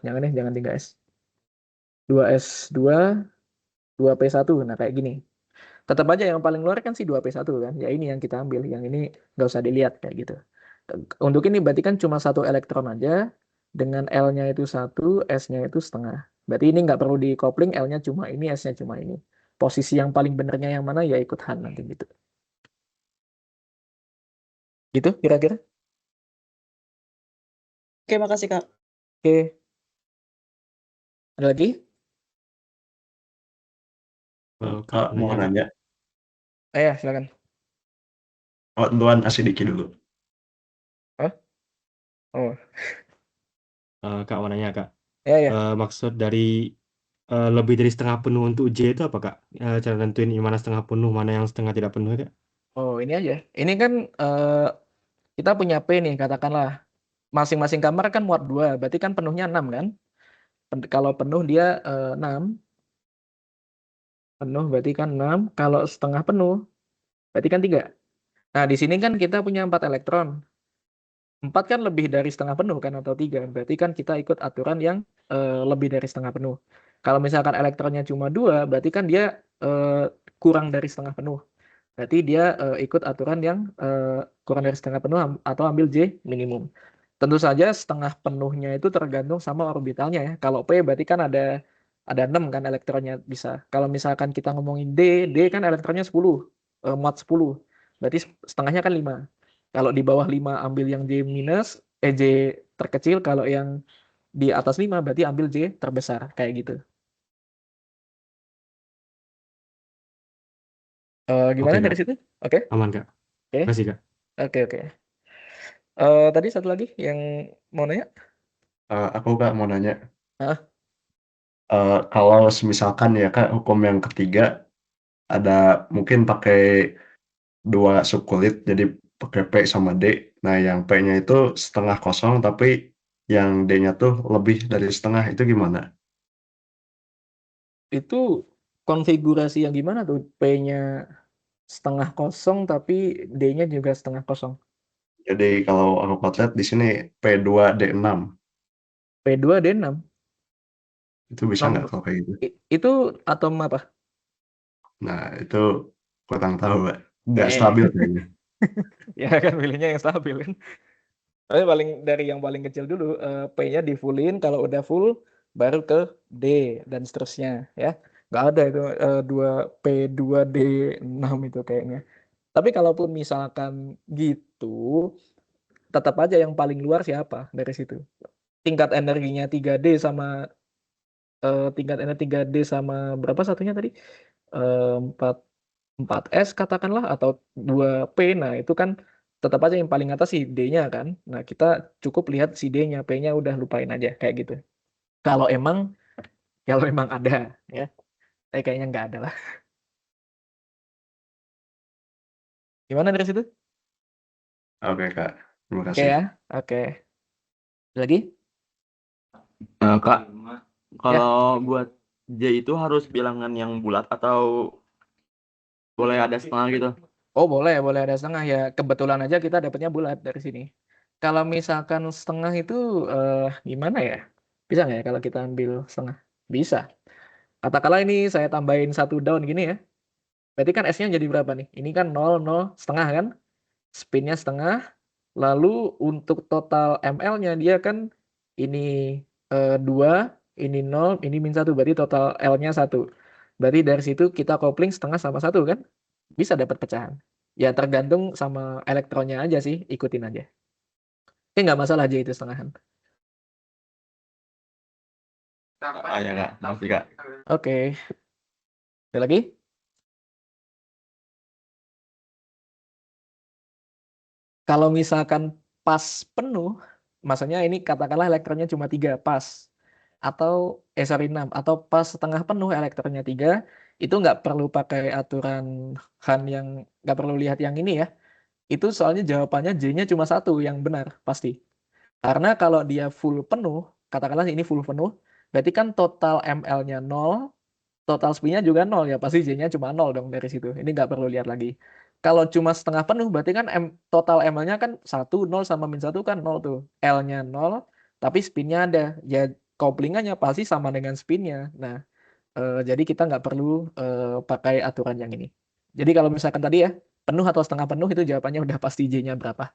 jangan 3S. 2S2 2P1. Nah, kayak gini. Tetap aja yang paling luar kan si 2P1 kan. Ya ini yang kita ambil, yang ini nggak usah dilihat kayak gitu. Untuk ini berarti kan cuma satu elektron aja dengan L-nya itu 1, S-nya itu setengah. Berarti ini nggak perlu di kopling, L-nya cuma ini, S-nya cuma ini. Posisi yang paling benernya yang mana ya ikut Han nanti gitu. Gitu kira-kira. Oke, makasih Kak. Oke, ada lagi? Kak mau nanya. Ya silakan. Oh, duluan Asidiki dulu. Oh, Kak mau nanya Kak. ya. Maksud dari lebih dari setengah penuh untuk J itu apa Kak? Cara nentuin mana setengah penuh, mana yang setengah tidak penuh Kak? Oh, ini aja. Ini kan kita punya P nih, katakanlah. Masing-masing kamar kan muat 2, berarti kan penuhnya 6 kan? Kalau penuh dia 6. Penuh berarti kan 6. Kalau setengah penuh berarti kan 3. Nah, di sini kan kita punya 4 elektron. 4 kan lebih dari setengah penuh kan, atau 3. Berarti kan kita ikut aturan yang lebih dari setengah penuh. Kalau misalkan elektronnya cuma 2, berarti kan dia kurang dari setengah penuh. Berarti dia ikut aturan yang kurang dari setengah penuh atau ambil J minimum. Tentu saja setengah penuhnya itu tergantung sama orbitalnya ya. Kalau P berarti kan ada 6 kan elektronnya bisa. Kalau misalkan kita ngomongin D kan elektronnya 10, muat 10. Berarti setengahnya kan 5. Kalau di bawah 5 ambil yang J minus, J terkecil, kalau yang di atas 5 berarti ambil J terbesar, kayak gitu. Gimana Oke, dari Kak. situ? Oke. Aman Kak. Oke. Makasih Kak. Oke. Tadi satu lagi yang mau nanya? Aku Kak mau nanya. Hah? Kalau misalkan ya Kak, hukum yang ketiga ada mungkin pakai 2 subkulit, jadi pakai P sama D. Nah, yang P-nya itu setengah kosong, tapi yang D-nya tuh lebih dari setengah, itu gimana? Itu konfigurasi yang gimana tuh? P-nya setengah kosong tapi D-nya juga setengah kosong. Jadi kalau aku lihat di sini P2D6. P2D6. Itu bisa nggak Nomor kalau kayak gitu? itu atom apa? Nah, itu kurang tahu, Mbak. Nggak stabil kayaknya. Ya kan pilihnya yang stabil kan. Tapi dari yang paling kecil dulu, P-nya di fullin, kalau udah full baru ke D dan seterusnya ya. Nggak ada itu 2P2D6 itu kayaknya. Tapi kalaupun misalkan gitu, tetap aja yang paling luar siapa dari situ. Tingkat energinya 3D sama tingkat energi 3D sama berapa satunya tadi? 4 4S katakanlah, atau 2P. Nah, itu kan tetap aja yang paling atas si D-nya kan. Nah, kita cukup lihat si D-nya, P-nya udah lupain aja kayak gitu. Kalau emang ada ya. Tapi kayaknya nggak ada lah. Gimana dari situ? Oke, Kak. Terima Oke kasih. ya. Oke. Lagi? Kak, kalau buat J itu harus bilangan yang bulat atau boleh ada setengah gitu? Oh, boleh ada setengah ya. Kebetulan aja kita dapatnya bulat dari sini. Kalau misalkan setengah itu gimana ya? Bisa nggak ya kalau kita ambil setengah? Bisa. Katakanlah ini saya tambahin 1 down gini ya. Berarti kan S-nya jadi berapa nih? Ini kan 0, 0, setengah kan? Spinnya setengah. Lalu untuk total ml-nya dia kan ini 2, ini 0, ini min 1. Berarti total L-nya 1. Berarti dari situ kita kopling setengah sama 1 kan? Bisa dapat pecahan. Ya tergantung sama elektronnya aja sih, ikutin aja. Oke, nggak masalah aja itu setengahan. Ya Kak, makasih Kak. Oke. Ada lagi? Kalau misalkan pas penuh, maksudnya ini katakanlah elektronnya cuma 3 pas. Atau, sorry 6. Atau pas setengah penuh elektronnya 3, itu nggak perlu pakai aturan Han yang, nggak perlu lihat yang ini ya. Itu soalnya jawabannya J-nya cuma 1 yang benar, pasti. Karena kalau dia full penuh, katakanlah ini full penuh, berarti kan total ml-nya 0, total spin-nya juga 0 ya, pasti J-nya cuma 0 dong dari situ. Ini nggak perlu lihat lagi. Kalau cuma setengah penuh, berarti kan total ml-nya kan 1, 0 sama min 1 kan 0 tuh. L-nya 0, tapi spin-nya ada. Ya koplingannya pasti sama dengan spin-nya. Nah, jadi kita nggak perlu pakai aturan yang ini. Jadi kalau misalkan tadi ya, penuh atau setengah penuh itu jawabannya udah pasti J-nya berapa.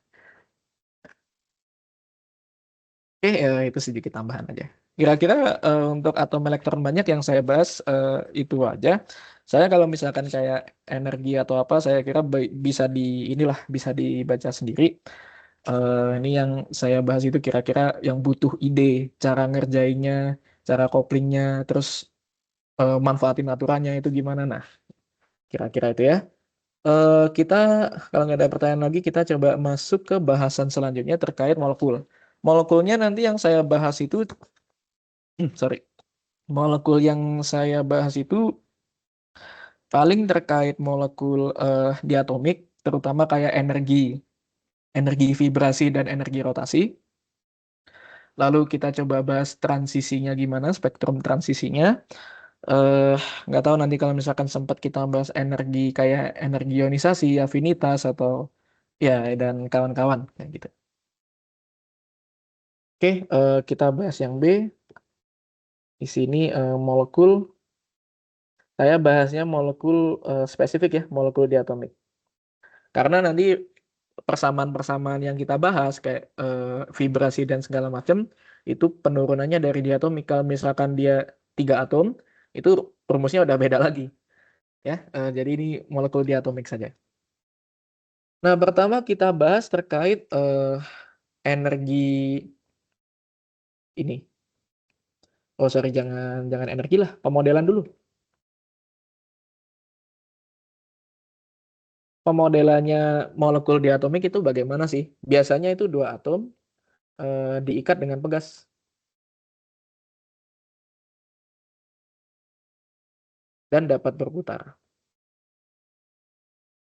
Oke, itu sedikit tambahan aja. Kira-kira untuk atom elektron banyak yang saya bahas itu aja. Saya kalau misalkan kayak energi atau apa, saya kira bisa bisa dibaca sendiri. Ini yang saya bahas itu kira-kira yang butuh ide, cara ngerjainnya, cara couplingnya, terus manfaatin aturannya itu gimana. Nah, kira-kira itu ya. Kita kalau nggak ada pertanyaan lagi, kita coba masuk ke bahasan selanjutnya terkait molekul. Molekulnya nanti yang saya bahas itu, sorry, molekul yang saya bahas itu paling terkait molekul diatomik, terutama kayak energi vibrasi dan energi rotasi. Lalu kita coba bahas transisinya gimana, spektrum transisinya. eh nggak tahu nanti kalau misalkan sempat kita bahas energi kayak energi ionisasi, afinitas atau ya dan kawan-kawan kayak gitu. Oke, kita bahas yang B. Di sini molekul, saya bahasnya molekul spesifik ya, molekul diatomik. Karena nanti persamaan-persamaan yang kita bahas kayak vibrasi dan segala macam itu penurunannya dari diatomik. Kalau misalkan dia 3 atom, itu rumusnya udah beda lagi ya. Jadi ini molekul diatomik saja. Nah, pertama kita bahas terkait energi ini. Oh, sorry, jangan energi lah, pemodelan dulu. Pemodelannya molekul diatomik itu bagaimana sih? Biasanya itu 2 atom diikat dengan pegas. Dan dapat berputar.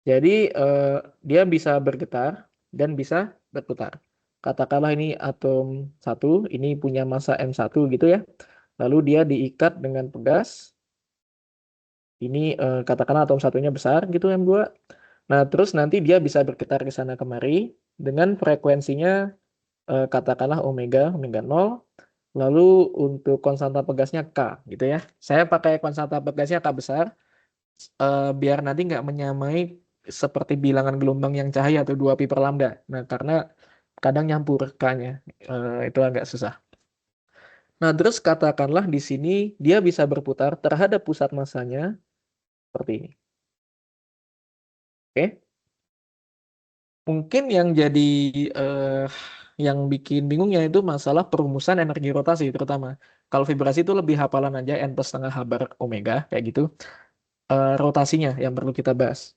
Jadi dia bisa bergetar dan bisa berputar. Katakanlah ini atom 1, ini punya massa M1 gitu ya. Lalu dia diikat dengan pegas. Ini katakanlah atom satunya besar gitu M2. Nah, terus nanti dia bisa bergetar ke sana kemari dengan frekuensinya katakanlah omega 0. Lalu untuk konstanta pegasnya K gitu ya. Saya pakai konstanta pegasnya K besar biar nanti nggak menyamai seperti bilangan gelombang yang cahaya atau 2 pi per lambda. Nah, karena kadang nyampur K-nya. Itu agak susah. Nah, terus katakanlah di sini dia bisa berputar terhadap pusat massanya seperti ini. Oke. Mungkin yang jadi yang bikin bingungnya itu masalah perumusan energi rotasi terutama. Kalau vibrasi itu lebih hafalan aja n plus setengah h bar omega kayak gitu. Rotasinya yang perlu kita bahas.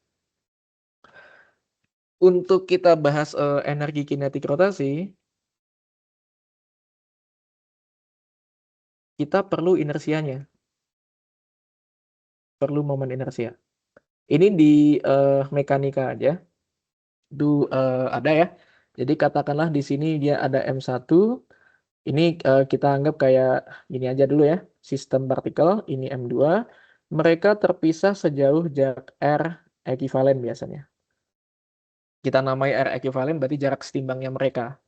Untuk kita bahas energi kinetik rotasi, kita perlu inersianya, perlu momen inersia. Ini di mekanika aja, ada ya. Jadi katakanlah di sini dia ada M1, ini kita anggap kayak gini aja dulu ya, sistem partikel, ini M2, mereka terpisah sejauh jarak R ekuivalen biasanya. Kita namai R ekuivalen berarti jarak setimbangnya mereka.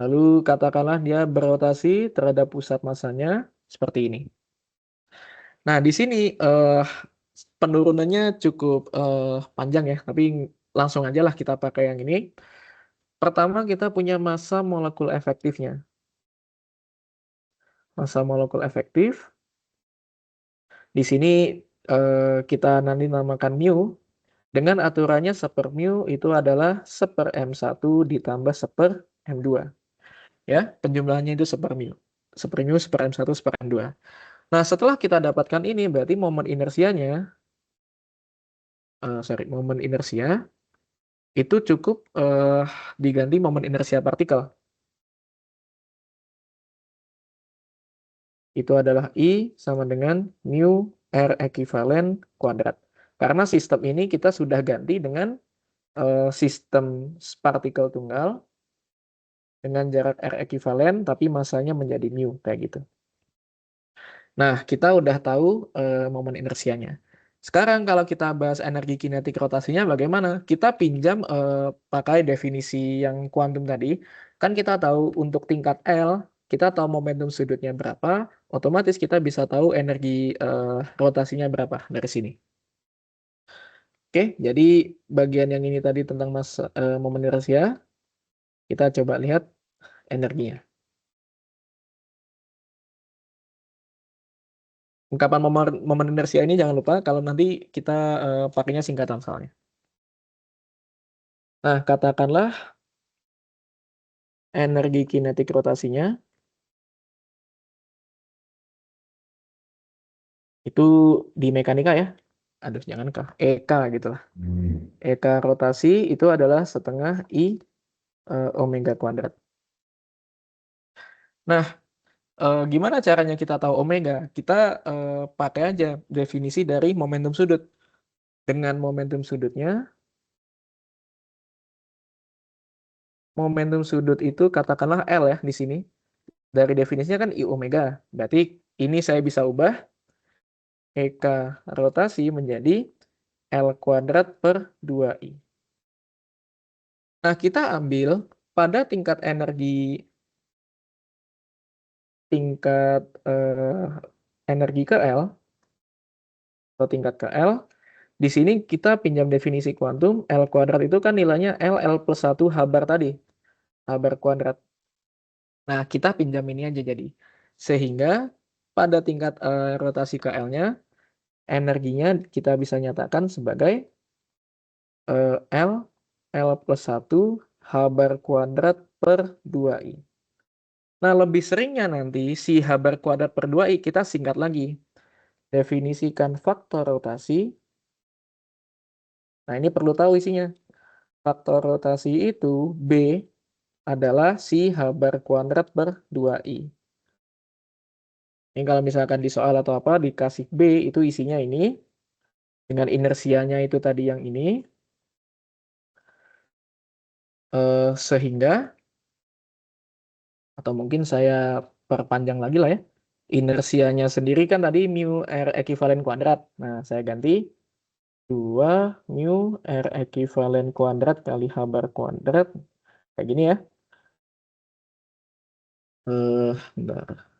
Lalu katakanlah dia berotasi terhadap pusat massanya seperti ini. Nah, di sini penurunannya cukup panjang ya, tapi langsung aja lah kita pakai yang ini. Pertama kita punya massa molekul efektifnya. Massa molekul efektif. Di sini kita nanti namakan mu. Dengan aturannya 1/mu itu adalah 1/m1 ditambah 1/m2. Ya, penjumlahannya itu 1/mu. 1/mu, 1/m1, 1/m2. Nah, setelah kita dapatkan ini, berarti momen inersianya, momen inersia itu cukup diganti momen inersia partikel. Itu adalah I sama dengan mu R ekuivalen kuadrat. Karena sistem ini kita sudah ganti dengan sistem partikel tunggal dengan jarak R ekuivalen, tapi massanya menjadi mu, kayak gitu. Nah, kita udah tahu momen inersianya. Sekarang kalau kita bahas energi kinetik rotasinya bagaimana? Kita pinjam pakai definisi yang kuantum tadi. Kan kita tahu untuk tingkat L, kita tahu momentum sudutnya berapa, otomatis kita bisa tahu energi rotasinya berapa dari sini. Oke, jadi bagian yang ini tadi tentang momen inersia, kita coba lihat energinya. Ungkapan momen inersia ini jangan lupa kalau nanti kita pakainya singkatan soalnya. Nah, katakanlah energi kinetik rotasinya itu di mekanika ya. Aduh, jangan kah? EK gitu lah. EK rotasi itu adalah setengah I omega kuadrat. Nah, gimana caranya kita tahu omega? Kita pakai aja definisi dari momentum sudut. Dengan momentum sudutnya, momentum sudut itu katakanlah L ya di sini. Dari definisinya kan I omega. Berarti ini saya bisa ubah EK rotasi menjadi L kuadrat per 2I. Nah, kita ambil pada tingkat energi ke L atau tingkat ke L. Di sini kita pinjam definisi kuantum, L kuadrat itu kan nilainya L plus 1 H bar tadi. H bar kuadrat. Nah, kita pinjam ini aja jadi. Sehingga pada tingkat rotasi ke L-nya, energinya kita bisa nyatakan sebagai L plus 1 H bar kuadrat per 2I. Nah, lebih seringnya nanti si H bar kuadrat per 2I kita singkat lagi. Definisikan faktor rotasi. Nah, ini perlu tahu isinya. Faktor rotasi itu B adalah si H bar kuadrat per 2I. Ini kalau misalkan di soal atau apa dikasih B itu isinya ini. Dengan inersianya itu tadi yang ini. Sehingga, atau mungkin saya perpanjang lagi lah ya. Inersianya sendiri kan tadi mu R ekuivalen kuadrat. Nah, saya ganti 2 mu R ekuivalen kuadrat kali H bar kuadrat. Kayak gini ya. Bentar.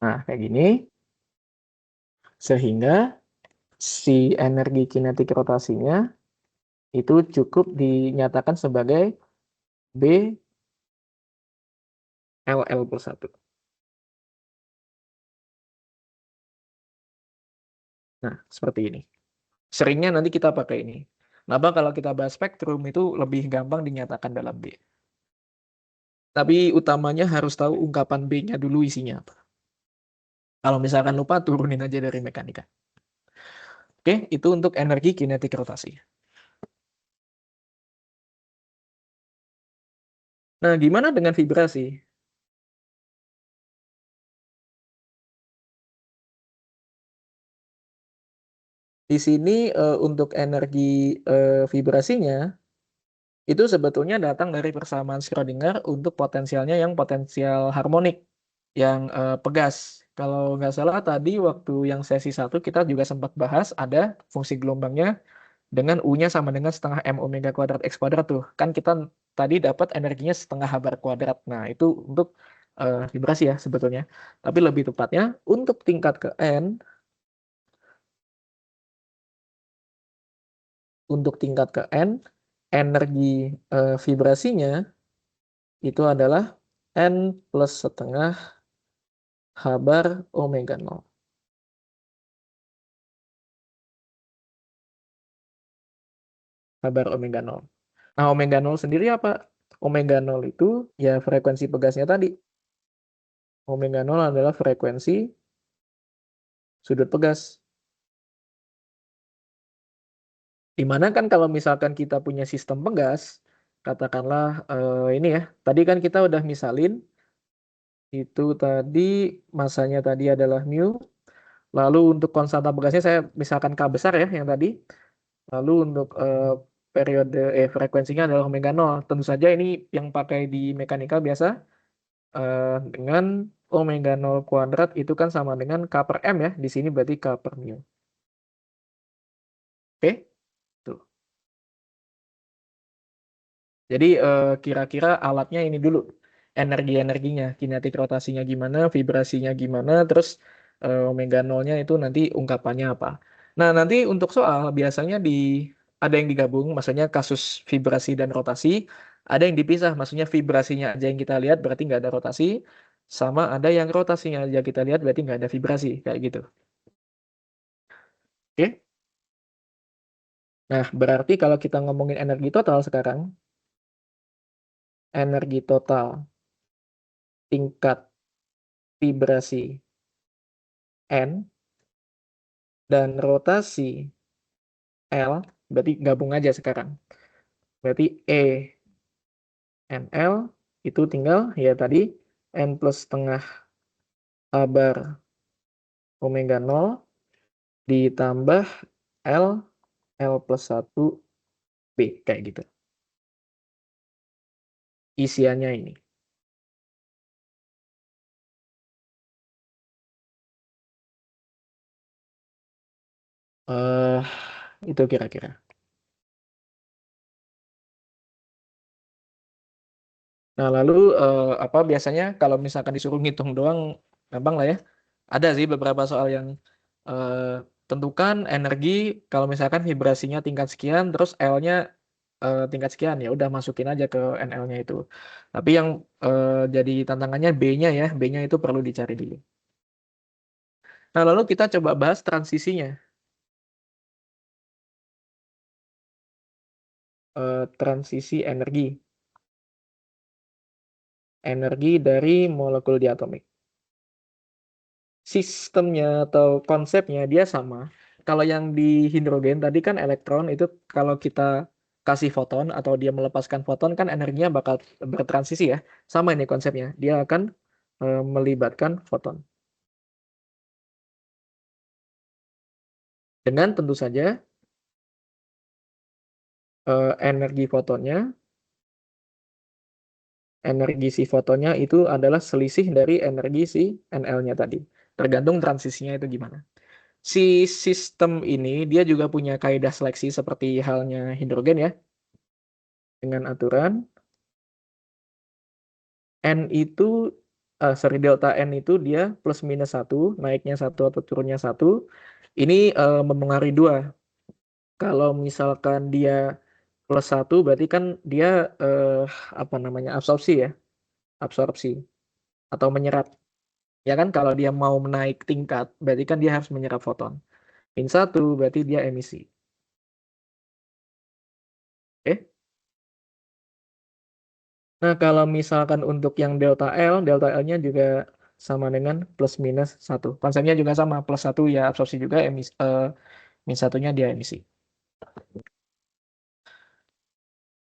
Nah, kayak gini. Sehingga si energi kinetik rotasinya itu cukup dinyatakan sebagai B LL plus 1. Nah, seperti ini. Seringnya nanti kita pakai ini. Kenapa kalau kita bahas spektrum itu lebih gampang dinyatakan dalam B. Tapi utamanya harus tahu ungkapan B-nya dulu isinya apa. Kalau misalkan lupa, turunin aja dari mekanika. Oke, itu untuk energi kinetik rotasi. Nah, gimana dengan vibrasi? Di sini untuk energi vibrasinya, itu sebetulnya datang dari persamaan Schrödinger untuk potensialnya yang potensial harmonik, yang pegas. Kalau nggak salah tadi waktu yang sesi 1 kita juga sempat bahas ada fungsi gelombangnya dengan U-nya sama dengan setengah M omega kuadrat X kuadrat tuh. Kan kita tadi dapat energinya setengah H bar kuadrat. Nah, itu untuk vibrasi ya sebetulnya. Tapi lebih tepatnya untuk tingkat ke N, untuk tingkat ke N, energi vibrasinya itu adalah N plus setengah H bar omega 0. H bar omega 0. Nah, omega 0 sendiri apa? Omega 0 itu ya frekuensi pegasnya tadi. Omega 0 adalah frekuensi sudut pegas. Dimana kan kalau misalkan kita punya sistem pegas, katakanlah ini ya, tadi kan kita udah misalin, itu tadi masanya tadi adalah mu, lalu untuk konstanta pegasnya saya misalkan K besar ya yang tadi, lalu untuk periode frekuensinya adalah omega 0. Tentu saja ini yang pakai di mekanika biasa, dengan omega 0 kuadrat itu kan sama dengan K per M ya, di sini berarti K per mu. Oke, tuh. Jadi kira-kira alatnya ini dulu, energi-energinya, kinetik rotasinya gimana, vibrasinya gimana, terus omega 0-nya itu nanti ungkapannya apa. Nah, nanti untuk soal biasanya ada yang digabung, maksudnya kasus vibrasi dan rotasi, Ada yang dipisah, maksudnya vibrasinya aja yang kita lihat berarti nggak ada rotasi, sama ada yang rotasinya aja kita lihat berarti nggak ada vibrasi, kayak gitu. Oke? Nah, berarti kalau kita ngomongin energi total sekarang, energi total tingkat vibrasi N dan rotasi L, berarti gabung aja sekarang. Berarti E NL itu tinggal ya tadi N plus setengah A bar omega 0 ditambah L plus 1 B, kayak gitu. Isiannya ini. Itu kira-kira. Nah, lalu apa biasanya kalau misalkan disuruh ngitung doang gampang lah ya. Ada sih beberapa soal yang tentukan energi kalau misalkan vibrasinya tingkat sekian terus L-nya tingkat sekian, ya udah masukin aja ke NL-nya itu. Tapi yang jadi tantangannya B-nya ya, B-nya itu perlu dicari dulu. Nah, lalu kita coba bahas transisinya. Transisi energi. Energi dari molekul diatomik. Sistemnya atau konsepnya dia sama. Kalau yang di hidrogen tadi kan elektron itu kalau kita kasih foton atau dia melepaskan foton kan energinya bakal bertransisi ya. Sama ini konsepnya. Dia akan melibatkan foton. Dengan tentu saja energi fotonnya, energi si fotonnya itu adalah selisih dari energi si NL-nya tadi. Tergantung transisinya itu gimana. Si sistem ini dia juga punya kaidah seleksi seperti halnya hidrogen ya. Dengan aturan N itu, delta N itu dia plus minus 1, naiknya 1 atau turunnya 1. Ini mempengaruhi 2. Kalau misalkan dia plus 1 berarti kan dia apa namanya absorpsi ya. Absorpsi atau menyerap. Ya kan kalau dia mau menaik tingkat berarti kan dia harus menyerap foton. Min 1 berarti dia emisi. Oke. Nah, kalau misalkan untuk yang delta L-nya juga sama dengan plus minus 1. Konsepnya juga sama, plus 1 ya absorpsi juga, min 1-nya dia emisi.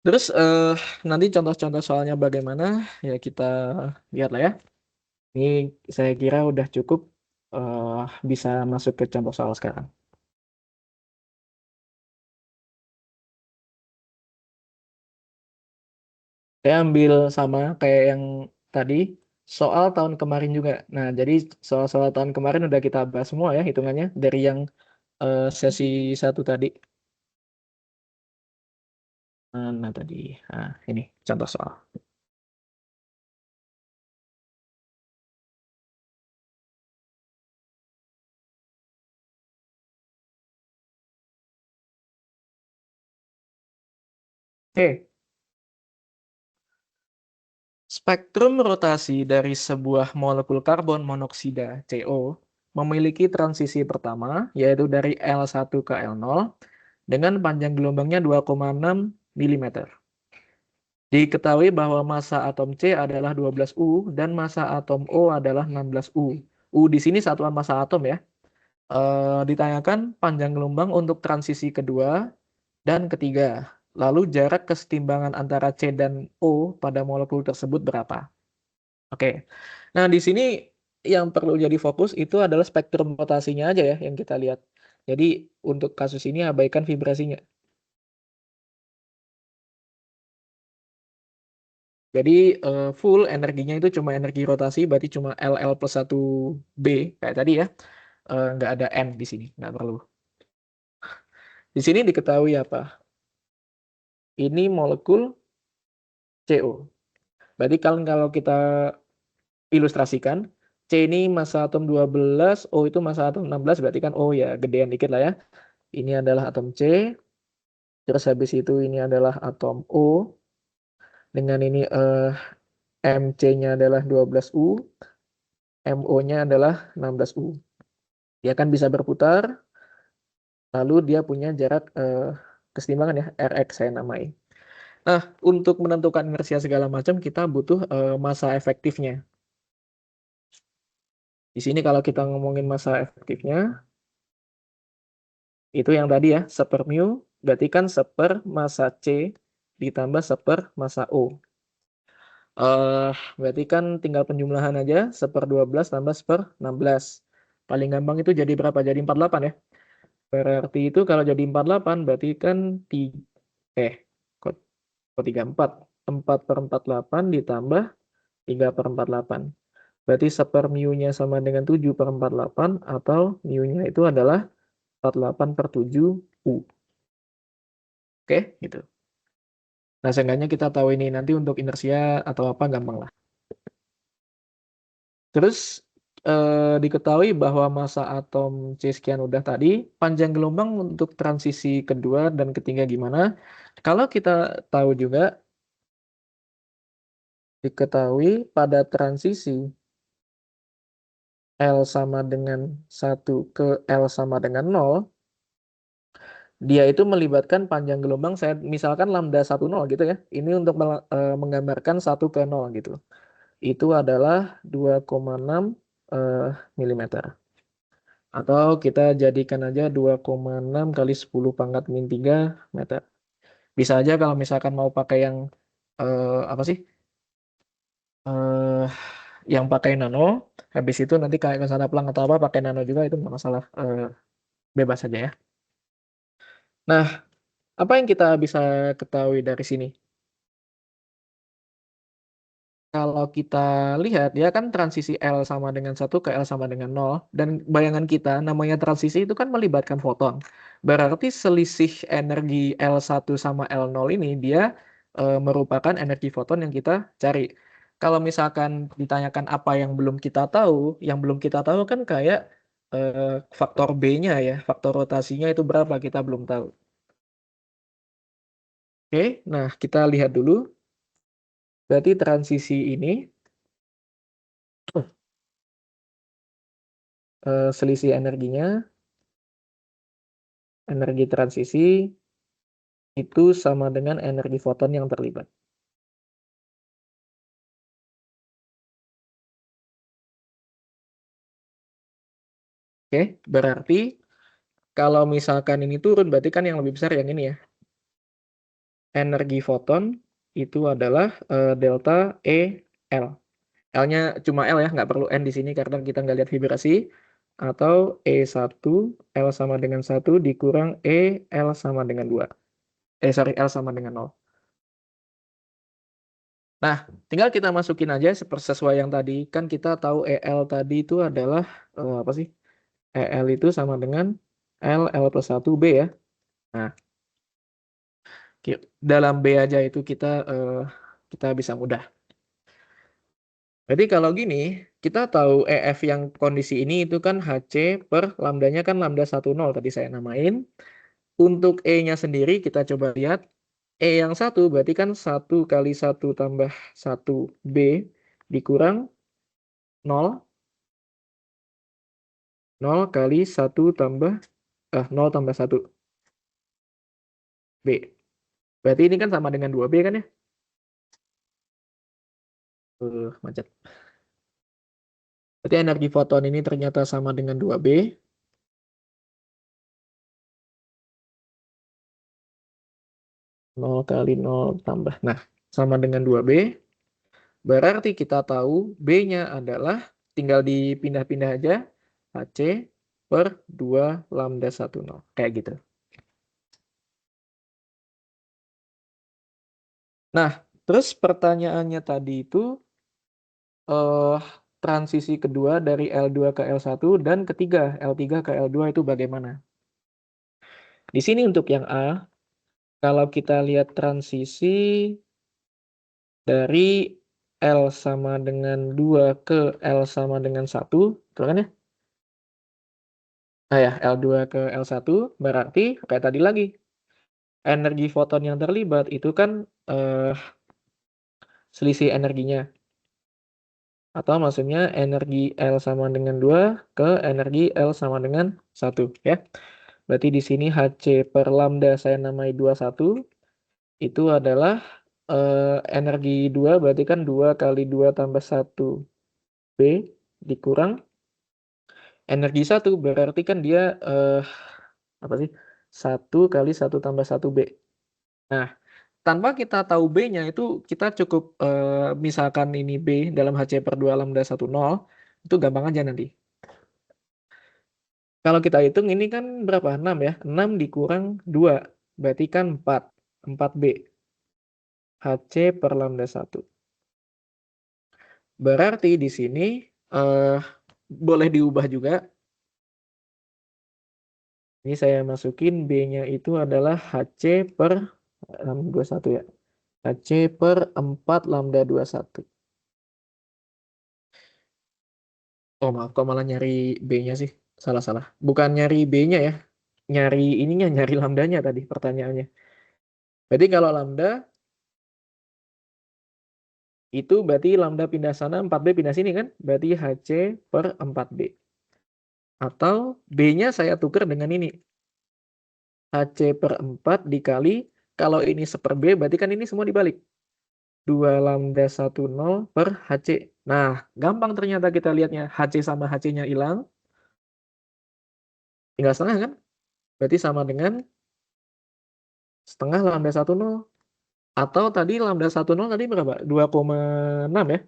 Terus nanti contoh-contoh soalnya bagaimana, ya kita lihat lah ya. Ini saya kira udah cukup bisa masuk ke contoh soal sekarang. Saya ambil sama kayak yang tadi, soal tahun kemarin juga. Nah, jadi soal-soal tahun kemarin udah kita bahas semua ya hitungannya, dari yang sesi 1 tadi. Nah, tadi. Nah, ini contoh soal. Oke. Spektrum rotasi dari sebuah molekul karbon monoksida CO memiliki transisi pertama, yaitu dari L1 ke L0, dengan panjang gelombangnya 2,6 mm. Diketahui bahwa massa atom C adalah 12 U dan massa atom O adalah 16 U. U di sini satuan massa atom ya. Ditanyakan panjang gelombang untuk transisi kedua dan ketiga. Lalu jarak kesetimbangan antara C dan O pada molekul tersebut berapa? Oke. Nah, di sini yang perlu jadi fokus itu adalah spektrum rotasinya aja ya yang kita lihat. Jadi untuk kasus ini abaikan vibrasinya. Jadi full energinya itu cuma energi rotasi, berarti cuma LL plus 1B kayak tadi ya. Nggak ada N di sini, nggak perlu. Di sini diketahui apa? Ini molekul CO. Berarti kalau kita ilustrasikan, C ini massa atom 12, O itu massa atom 16, berarti kan O ya gedean dikit lah ya. Ini adalah atom C, terus habis itu ini adalah atom O, Dengan ini MC-nya adalah 12U, MO-nya adalah 16U. Dia kan bisa berputar, lalu dia punya jarak keseimbangan ya, Rx saya namai. Nah, untuk menentukan inersia segala macam kita butuh masa efektifnya. Di sini kalau kita ngomongin masa efektifnya, itu yang tadi ya, 1/mu, berarti kan 1/, massa C ditambah 1/, massa O. Berarti kan tinggal penjumlahan aja, 1/12 tambah 1/16. Paling gampang itu jadi berapa? Jadi 48 ya. Berarti itu kalau jadi 48 berarti kan kok 34. 4/48 ditambah 3/48. Berarti 1/mu-nya sama dengan 7/48 atau mu-nya itu adalah 48/7U. Oke, gitu. Nah, seenggaknya kita tahu ini nanti untuk inersia atau apa gampang lah. Terus diketahui bahwa massa atom C sekian udah tadi, panjang gelombang untuk transisi kedua dan ketiga gimana? Kalau kita tahu juga, diketahui pada transisi L sama dengan 1 ke L sama dengan 0, dia itu melibatkan panjang gelombang, saya misalkan lambda 10 gitu ya. Ini untuk menggambarkan 1 ke 0 gitu. Itu adalah 2,6 mm. Atau kita jadikan aja 2,6 kali 10 pangkat min 3 meter. Bisa aja kalau misalkan mau pakai yang apa sih? Yang pakai nano, habis itu nanti kayak kesana pelang atau apa pakai nano juga itu nggak masalah, bebas saja ya. Nah, apa yang kita bisa ketahui dari sini? Kalau kita lihat ya kan transisi L sama dengan 1 ke L sama dengan 0, dan bayangan kita namanya transisi itu kan melibatkan foton. Berarti selisih energi L1 sama L0 ini dia merupakan energi foton yang kita cari. Kalau misalkan ditanyakan apa yang belum kita tahu, yang belum kita tahu kan kayak faktor B-nya ya, faktor rotasinya itu berapa kita belum tahu. Oke, nah kita lihat dulu. Berarti transisi ini selisih energinya, energi transisi itu sama dengan energi foton yang terlibat. Oke, berarti kalau misalkan ini turun, berarti kan yang lebih besar yang ini ya. Energi foton itu adalah delta EL. L-nya cuma L ya, nggak perlu N di sini karena kita nggak lihat vibrasi. Atau E1, L sama dengan 1 dikurang E, L sama dengan 2. L sama dengan 0. Nah, tinggal kita masukin aja sesuai yang tadi. Kan kita tahu EL tadi itu adalah apa sih? EL itu sama dengan L plus 1 B ya. Nah, dalam B aja itu kita bisa mudah. Jadi kalau gini, kita tahu EF yang kondisi ini itu kan HC per lambdanya kan lambda 10 tadi saya namain. Untuk E-nya sendiri kita coba lihat. E yang 1 berarti kan 1 kali 1 tambah 1 B dikurang 0. 0 kali 1 tambah 0 tambah 1 B. Berarti ini kan sama dengan 2B kan ya? Macet. Berarti energi foton ini ternyata sama dengan 2B. 0 kali 0 tambah. Nah, sama dengan 2B. Berarti kita tahu B-nya adalah, tinggal dipindah-pindah aja, HC per 2 lambda 10. Kayak gitu. Nah, terus pertanyaannya tadi itu, transisi kedua dari L2 ke L1 dan ketiga L3 ke L2 itu bagaimana? Di sini untuk yang A, kalau kita lihat transisi dari L sama dengan 2 ke L sama dengan 1, betul kan ya? Nah ya, L2 ke L1 berarti kayak tadi lagi. Energi foton yang terlibat itu kan selisih energinya. Atau maksudnya energi L sama dengan 2 ke energi L sama dengan 1 ya. Berarti di sini HC per lambda saya namai 21 itu adalah energi 2 berarti kan 2 kali 2 tambah 1 B dikurang energi 1 berarti kan dia apa sih? 1 kali 1 tambah 1 B. Nah, tanpa kita tahu B-nya itu kita cukup misalkan ini B dalam HC per 2 lambda 10 itu gampang aja nanti. Kalau kita hitung ini kan berapa? 6 ya. 6 dikurang 2 berarti kan 4. 4B. HC per lambda 1. Berarti di sini boleh diubah juga. Ini saya masukin B-nya itu adalah HC per 21 ya. HC per 4 lambda 21. Oh maaf, kok malah nyari B-nya sih? Salah-salah. Bukan nyari B-nya ya. Nyari ininya, nyari lambdanya tadi pertanyaannya. Berarti kalau lambda itu berarti lambda pindah sana, 4B pindah sini kan? Berarti HC per 4B. Atau B-nya saya tukar dengan ini. HC per 4 dikali, kalau ini seper B berarti kan ini semua dibalik. 2 lambda 10 per HC. Nah, gampang ternyata kita lihatnya. HC sama HC-nya hilang. Tinggal setengah kan? Berarti sama dengan setengah lambda 10. Atau tadi lambda 10 tadi berapa? 2,6 ya.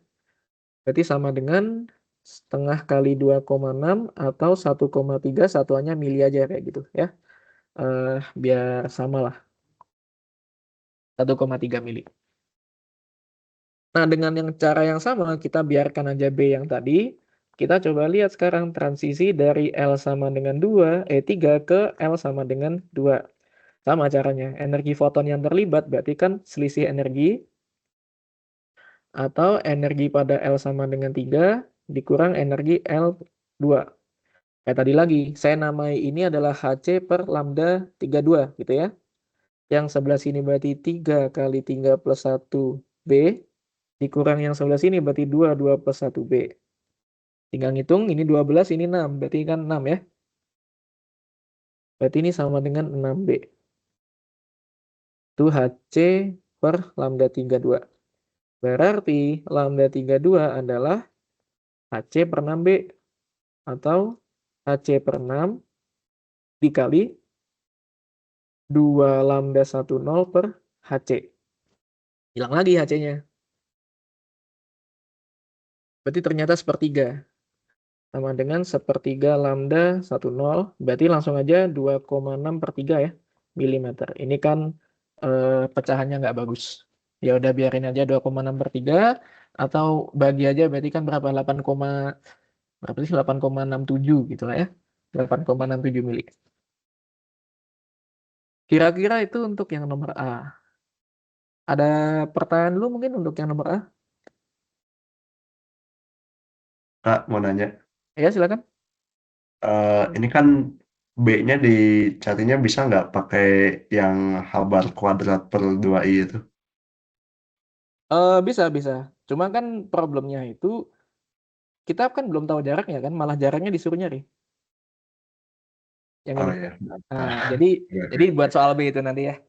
Berarti sama dengan setengah kali 2,6 atau 1,3 satuannya mili aja kayak gitu ya. Biar sama lah. 1,3 mili. Nah, dengan cara yang sama kita biarkan aja B yang tadi. Kita coba lihat sekarang transisi dari L sama dengan 3 ke L sama dengan 2. Sama caranya. Energi foton yang terlibat berarti kan selisih energi atau energi pada L sama dengan 3 dikurang energi L2. Kayak tadi lagi, saya namai ini adalah HC per lambda 32 gitu ya. Yang sebelah sini berarti 3 kali 3 plus 1 B dikurang yang sebelah sini berarti 2 plus 1 B. Tinggal ngitung, ini 12, ini 6, berarti kan 6 ya. Berarti ini sama dengan 6B. Itu HC per lambda 32. Berarti lambda 32 adalah HC per 6B. Atau HC per 6 dikali 2 lambda 10 per HC. Hilang lagi HC-nya. Berarti ternyata sepertiga. Sama dengan sepertiga lambda 10. Berarti langsung aja 2,6 per 3 ya. Milimeter. Ini kan pecahannya nggak bagus. Ya udah biarin aja 2,6 per 3. Atau bagi aja berarti kan berapa? 8,67 gitu lah ya. 8,67 mili. Kira-kira itu untuk yang nomor A. Ada pertanyaan dulu mungkin untuk yang nomor A? Kak, mau nanya. Ya, silakan. Ini kan B-nya dicarinya bisa nggak pakai yang Habar kuadrat per 2i itu? Bisa, bisa. Cuma kan problemnya itu kita kan belum tahu jaraknya kan, malah jaraknya disuruh nyari. Yang Oh ini. iya. Nah, Ah, jadi iya, jadi iya. buat soal B itu nanti ya.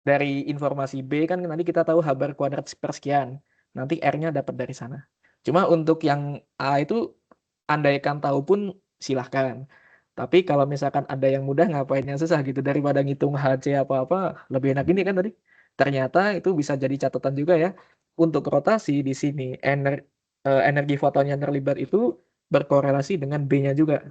Dari informasi B kan nanti kita tahu Habar kuadrat per sekian. Nanti R-nya dapat dari sana. Cuma untuk yang A itu andaikan tahu pun silahkan. Tapi kalau misalkan ada yang mudah ngapain yang susah gitu daripada ngitung HC apa-apa, lebih enak ini kan tadi. Ternyata itu bisa jadi catatan juga ya. Untuk rotasi di sini energi foton yang terlibat itu berkorelasi dengan B-nya juga.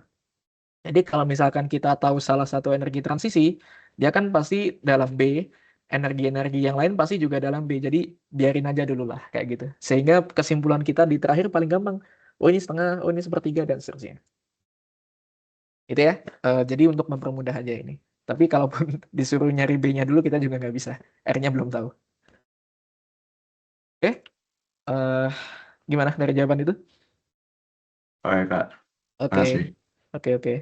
Jadi kalau misalkan kita tahu salah satu energi transisi, dia kan pasti dalam B, energi-energi yang lain pasti juga dalam B. Jadi biarin aja dulu lah kayak gitu. Sehingga kesimpulan kita di terakhir paling gampang. Oh ini setengah, oh ini sepertiga dan seterusnya. Itu ya. Jadi untuk mempermudah aja ini. Tapi kalaupun disuruh nyari B-nya dulu kita juga nggak bisa. R-nya belum tahu. Oke. eh, Gimana dari jawaban itu? Oke, Kak. Oke. Makasih. Oke, oke.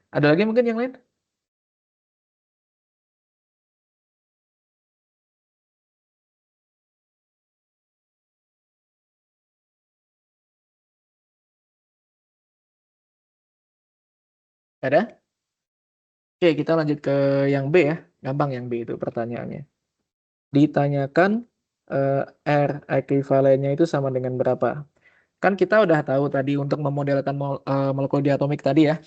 Ada lagi mungkin yang lain? Ada? Oke, kita lanjut ke yang B ya. Gampang yang B itu pertanyaannya. Ditanyakan R ekuivalennya itu sama dengan berapa? Kan kita udah tahu tadi untuk memodelkan molekul diatomik tadi ya.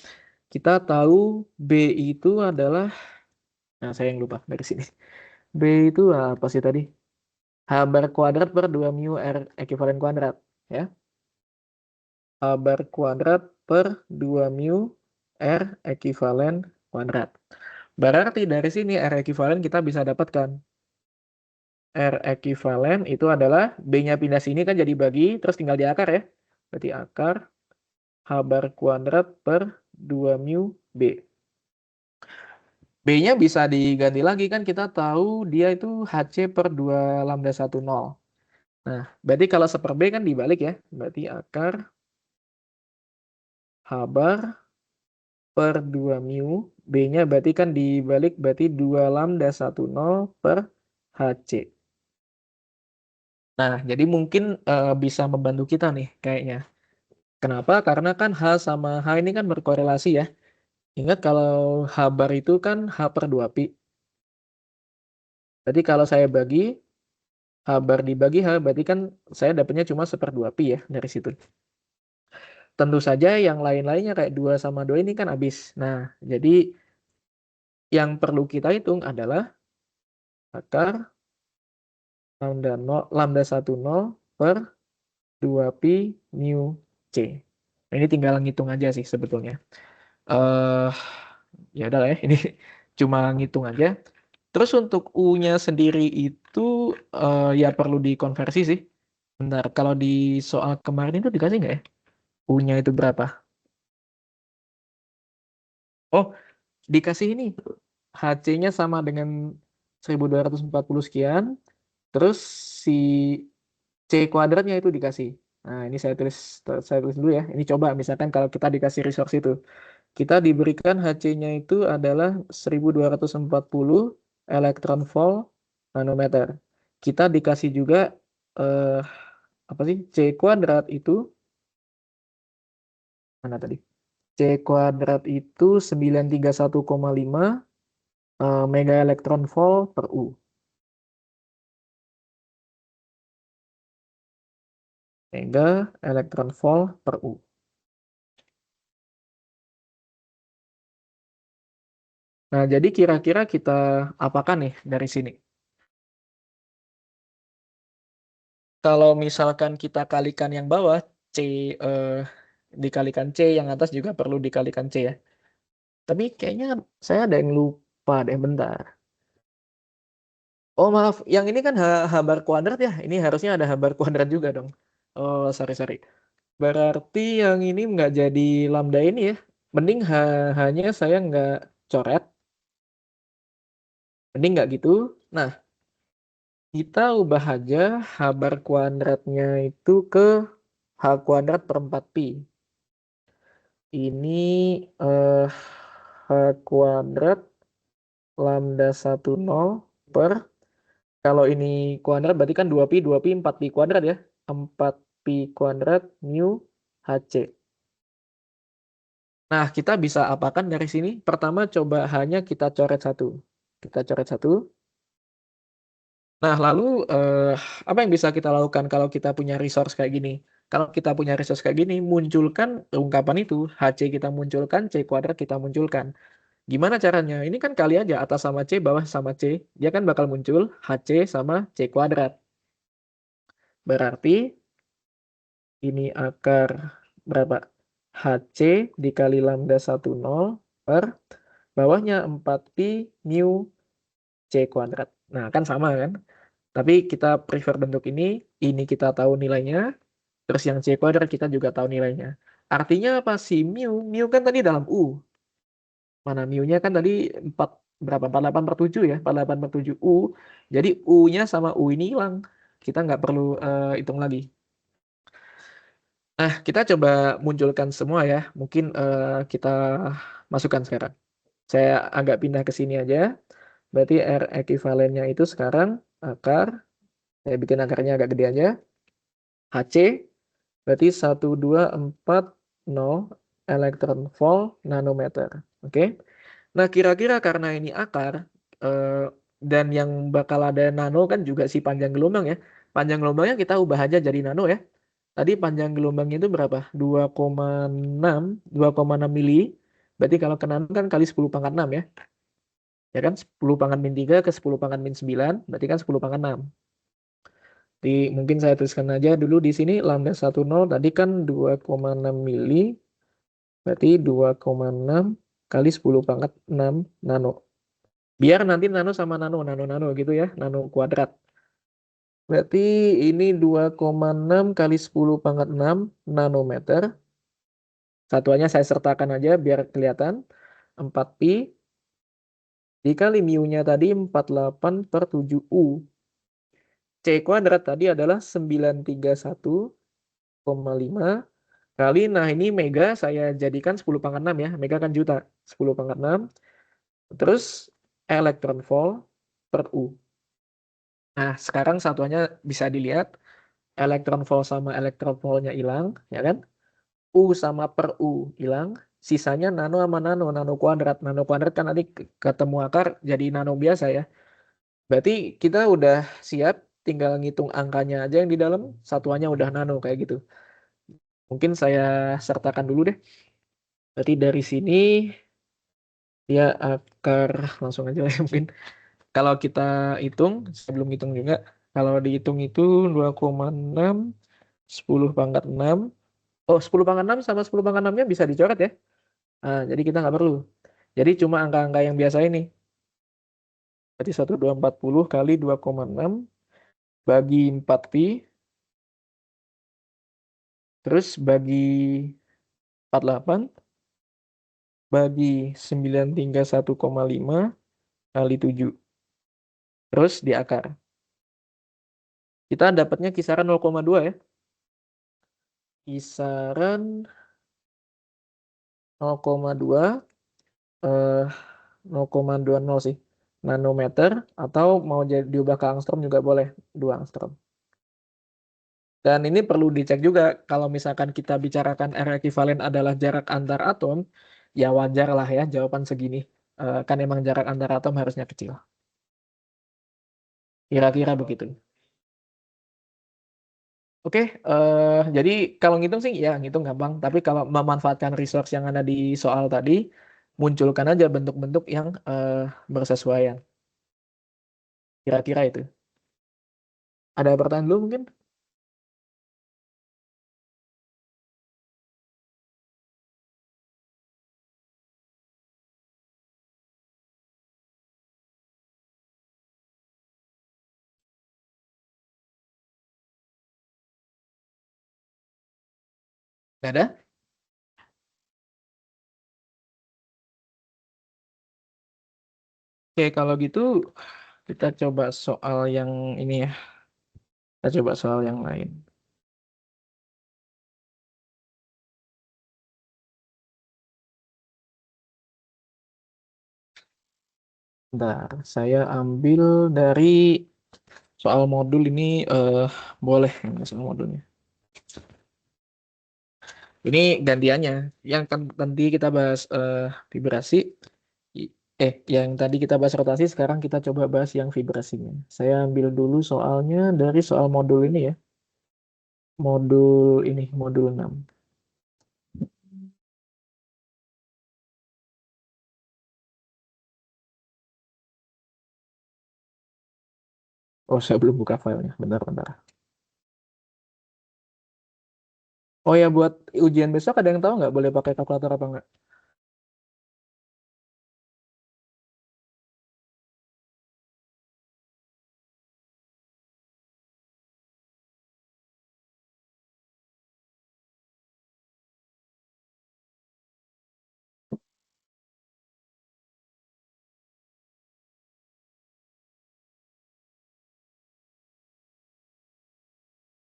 Kita tahu B itu adalah, nah saya yang lupa dari sini. B itu apa sih tadi? H bar kuadrat per 2 mu R ekuivalen kuadrat ya. H bar kuadrat per 2 mu R ekuivalen kuadrat. Berarti dari sini R ekuivalen kita bisa dapatkan. R ekuivalen itu adalah B-nya pindah sini kan jadi bagi, terus tinggal diakar ya. Berarti akar H bar kuadrat per 2 mu B. B-nya bisa diganti lagi kan kita tahu dia itu HC per 2 lambda 10. Nah, berarti kalau seper B kan dibalik ya. Berarti akar H bar per 2 mu. B-nya berarti kan dibalik berarti 2 lambda 10 per HC. Nah, jadi mungkin bisa membantu kita nih kayaknya. Kenapa? Karena kan H sama H ini kan berkorelasi ya. Ingat kalau H bar itu kan H per 2pi. Jadi kalau saya bagi H bar dibagi H, berarti kan saya dapatnya cuma 1/2pi ya dari situ. Tentu saja yang lain-lainnya kayak 2 sama 2 ini kan habis. Nah, jadi yang perlu kita hitung adalah akar lambda 10 per 2pi mu C. Nah, ini tinggal ngitung aja sih sebetulnya. Ya udah lah ya, ini cuma ngitung aja. Terus untuk U-nya sendiri itu ya perlu dikonversi sih. Bentar, kalau di soal kemarin itu dikasih nggak ya? U-nya itu berapa? Oh, dikasih ini. HC-nya sama dengan 1240 sekian. Terus si C kuadratnya itu dikasih. Nah, ini saya tulis dulu ya. Ini coba misalkan kalau kita dikasih resource itu. Kita diberikan HC-nya itu adalah 1240 elektron volt nanometer. Kita dikasih juga apa sih? C kuadrat itu mana tadi? C kuadrat itu 931,5 mega elektron volt per U. Mega elektron volt per U. Nah, jadi kira-kira kita apakan nih dari sini? Kalau misalkan kita kalikan yang bawah, C dikalikan C, yang atas juga perlu dikalikan C ya. Tapi kayaknya saya ada yang lupa deh, bentar. Oh maaf, yang ini kan H bar kuadrat ya, ini harusnya ada H bar kuadrat juga dong. Oh sorry. Berarti yang ini nggak jadi lambda ini ya. Mending H-nya saya nggak coret. Mending nggak gitu. Nah, kita ubah aja H bar kuadratnya itu ke H kuadrat per 4pi. Ini H kuadrat lambda 10 per, kalau ini kuadrat berarti kan 2pi 4pi kuadrat ya. 4pi kuadrat mu HC. Nah, kita bisa apakan dari sini? Pertama coba hanya kita coret satu. Kita coret satu. Nah, lalu apa yang bisa kita lakukan kalau kita punya resource kayak gini? Kalau kita punya resource kayak gini, munculkan ungkapan itu. HC kita munculkan, C kuadrat kita munculkan. Gimana caranya? Ini kan kali aja atas sama C, bawah sama C. Dia kan bakal muncul HC sama C kuadrat. Berarti ini akar berapa? HC dikali lambda 10 per bawahnya 4pi mu C kuadrat. Nah, kan sama kan? Tapi kita prefer bentuk ini kita tahu nilainya, terus yang C kuadrat kita juga tahu nilainya. Artinya apa sih mu? Mu kan tadi dalam U. Mana mu-nya kan tadi 48/7 ya, 48/7 U. Jadi U-nya sama U ini hilang. Kita nggak perlu hitung lagi. Nah, kita coba munculkan semua ya. Mungkin kita masukkan sekarang. Saya agak pindah ke sini aja. Berarti R ekuivalennya itu sekarang akar. Saya bikin akarnya agak gede aja. HC berarti 1240 elektron volt nanometer. Oke. Nah, kira-kira karena ini akar dan yang bakal ada nano kan juga si panjang gelombang ya. Panjang gelombangnya kita ubah aja jadi nano ya. Tadi panjang gelombangnya itu berapa? 2,6 mili. Berarti kalau ke nano kan kali 10 pangkat 6 ya. Ya kan 10 pangkat min 3 ke 10 pangkat min 9, berarti kan 10 pangkat 6. Jadi mungkin saya tuliskan aja dulu di sini lambda 10 tadi kan 2,6 mili. Berarti 2,6 kali 10 pangkat 6 nano. Biar nanti nano sama nano gitu ya, nano kuadrat. Berarti ini 2,6 kali 10 pangkat 6 nanometer. Satuannya saya sertakan aja biar kelihatan. 4pi dikali mu-nya tadi 48/7U. C kuadrat tadi adalah 931,5 kali, nah ini mega saya jadikan 10 pangkat 6 ya, mega kan juta, 10 pangkat 6, terus elektron volt per U. Nah sekarang satuannya bisa dilihat, elektron volt sama elektron voltnya hilang, ya kan? U sama per U hilang, sisanya nano sama nano kuadrat kan nanti ketemu akar jadi nano biasa ya. Berarti kita udah siap, tinggal ngitung angkanya aja yang di dalam, satuannya udah nano kayak gitu. Mungkin saya sertakan dulu deh. Berarti dari sini ya akar langsung aja lah mungkin. Kalau kita hitung, sebelum hitung juga, kalau dihitung itu 2,6, 10 pangkat 6. Oh, 10 pangkat 6 sama 10 pangkat 6-nya bisa dicoret ya. Nah, jadi kita nggak perlu. Jadi cuma angka-angka yang biasa ini. Berarti 1240 kali 2,6 bagi 4pi. Terus bagi 48 bagi 931,5 kali 7. Terus di akar. Kita dapatnya kisaran 0,2 ya. Kisaran 0,2 0,20 sih. Nanometer atau mau diubah ke angstrom juga boleh, 2 angstrom. Dan ini perlu dicek juga kalau misalkan kita bicarakan R ekivalen adalah jarak antar atom, ya wajar lah ya jawaban segini. Kan emang jarak antar atom harusnya kecil. Kira-kira begitu. Oke, jadi kalau ngitung sih ya ngitung gampang. Tapi kalau memanfaatkan resource yang ada di soal tadi, munculkan aja bentuk-bentuk yang bersesuaian. Kira-kira itu. Ada pertanyaan dulu mungkin? Nggak ada? Oke, kalau gitu kita coba soal yang ini ya. Kita coba soal yang lain. Bentar, saya ambil dari soal modul ini boleh soal modulnya. Ini gantiannya. Yang kan nanti kita bahas vibrasi. Yang tadi kita bahas rotasi, sekarang kita coba bahas yang vibrasinya. Saya ambil dulu soalnya dari soal modul ini ya. Modul ini, modul 6. Oh, saya belum buka filenya. Bentar. Oh ya, buat ujian besok ada yang tahu nggak boleh pakai kalkulator apa nggak?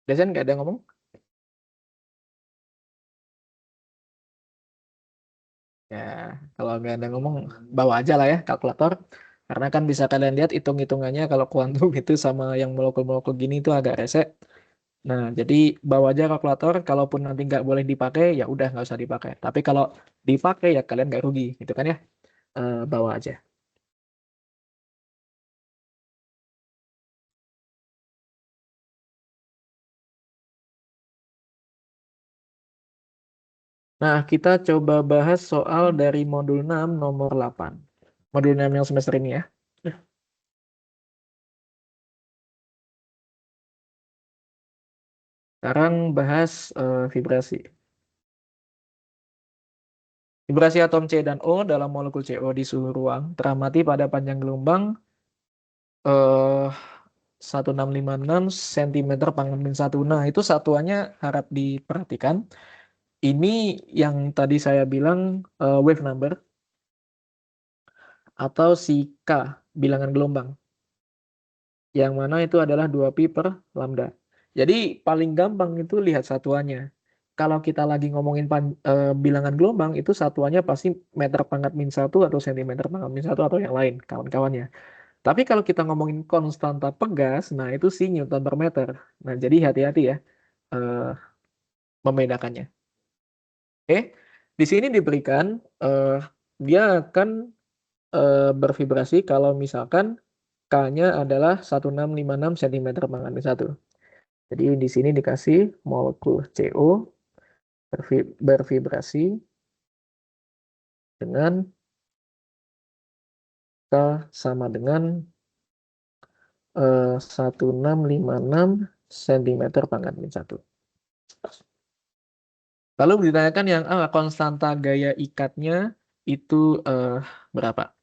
Biasanya nggak ada yang ngomong? Ya, kalau nggak ada ngomong, bawa aja lah ya kalkulator. Karena kan bisa kalian lihat hitung-hitungannya kalau kuantum itu sama yang molekul-molekul gini itu agak rese. Nah, jadi bawa aja kalkulator, kalaupun nanti nggak boleh dipakai, ya udah nggak usah dipakai. Tapi kalau dipakai ya kalian nggak rugi, gitu kan ya. Bawa aja. Nah, kita coba bahas soal dari modul 6 nomor 8. Modul 6 yang semester ini ya. Sekarang bahas vibrasi. Vibrasi atom C dan O dalam molekul CO di suhu ruang teramati pada panjang gelombang 1656 cm pangkat min 1. Nah, itu satuannya harap diperhatikan. Ini yang tadi saya bilang wave number atau si K, bilangan gelombang. Yang mana itu adalah 2pi per lambda. Jadi paling gampang itu lihat satuannya. Kalau kita lagi ngomongin bilangan gelombang, itu satuannya pasti meter pangkat min 1 atau sentimeter pangkat min 1 atau yang lain, kawan-kawannya. Tapi kalau kita ngomongin konstanta pegas, nah itu si Newton per meter. Nah, jadi hati-hati ya membedakannya. Oke, di sini diberikan dia akan bervibrasi kalau misalkan K-nya adalah 1656 cm pangkat min 1. Jadi di sini dikasih molekul CO bervibrasi dengan K sama dengan 1656 cm pangkat min 1. Lalu ditanyakan yang konstanta gaya ikatnya itu berapa?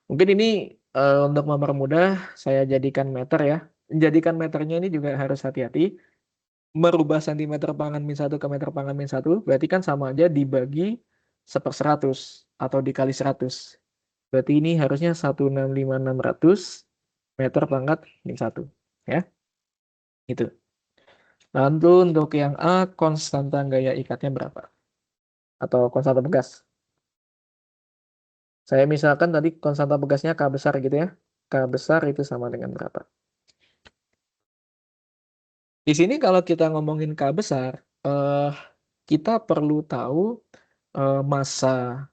Mungkin ini untuk mempermudah saya jadikan meter ya. Jadikan meternya ini juga harus hati-hati. Merubah centimeter pangkat min 1 ke meter pangkat min 1 berarti kan sama aja dibagi 1/100 atau dikali 100. Berarti ini harusnya 165600 meter pangkat min 1 ya. Itu. Lalu untuk yang A konstanta gaya ikatnya berapa? Atau konstanta pegas. Saya misalkan tadi konstanta pegasnya K besar gitu ya. K besar itu sama dengan berapa? Di sini kalau kita ngomongin K besar, kita perlu tahu massa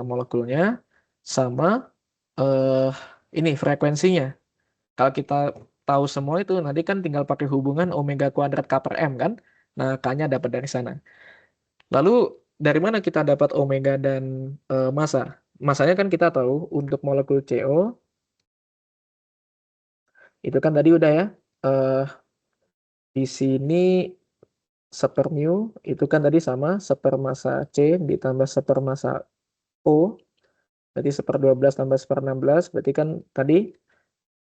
molekulnya sama ini frekuensinya. Kalau kita tahu semua itu nanti kan tinggal pakai hubungan omega kuadrat K per M kan. Nah, K-nya dapat dari sana. Lalu dari mana kita dapat omega dan massa? Massanya kan kita tahu untuk molekul CO itu kan tadi udah ya. Di sini sepermu itu kan tadi sama sepermassa C ditambah sepermassa O. Berarti 1/12 tambah 1/16 berarti kan tadi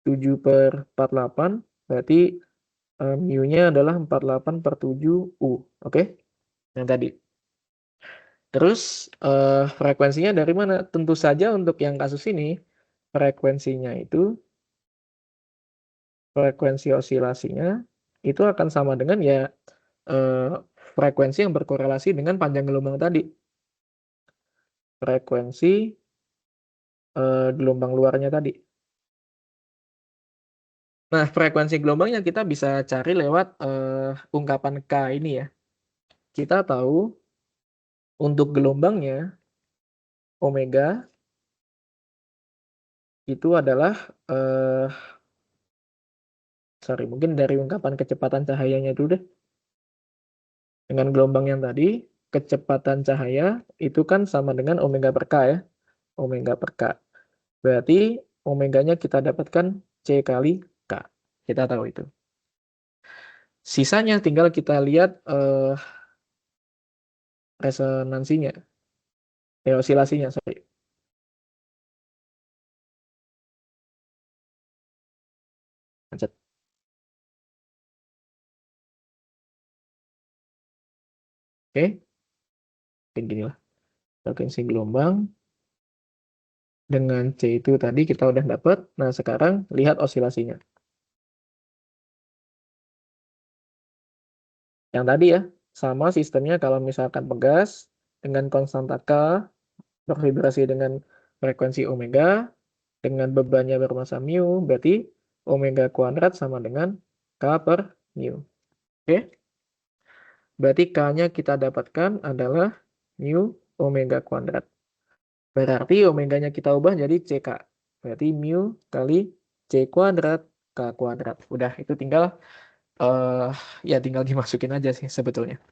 7/48 berarti mu-nya adalah 48/7 U. Oke? Yang tadi. Terus frekuensinya dari mana? Tentu saja untuk yang kasus ini frekuensinya itu frekuensi osilasinya itu akan sama dengan ya frekuensi yang berkorelasi dengan panjang gelombang tadi. Frekuensi gelombang luarnya tadi. Nah, frekuensi gelombangnya kita bisa cari lewat ungkapan K ini ya. Kita tahu untuk gelombangnya omega itu adalah mungkin dari ungkapan kecepatan cahayanya dulu deh. Dengan gelombang yang tadi, kecepatan cahaya itu kan sama dengan omega per K ya. Omega per K. Berarti omeganya kita dapatkan C kali K. Kita tahu itu. Sisanya tinggal kita lihat resonansinya. Osilasinya, sorry. Macet. Oke. Mungkin gini lah. Frekuensi gelombang. Dengan C itu tadi kita udah dapat. Nah, sekarang lihat osilasinya. Yang tadi ya, sama sistemnya kalau misalkan pegas dengan konstanta K bervibrasi dengan frekuensi omega dengan bebannya bermassa mu, berarti omega kuadrat sama dengan K per mu. Oke? Berarti K-nya kita dapatkan adalah mu omega kuadrat. Berarti omeganya kita ubah jadi CK. Berarti mu kali C kuadrat K kuadrat. Udah, itu tinggal ya tinggal dimasukin aja sih sebetulnya.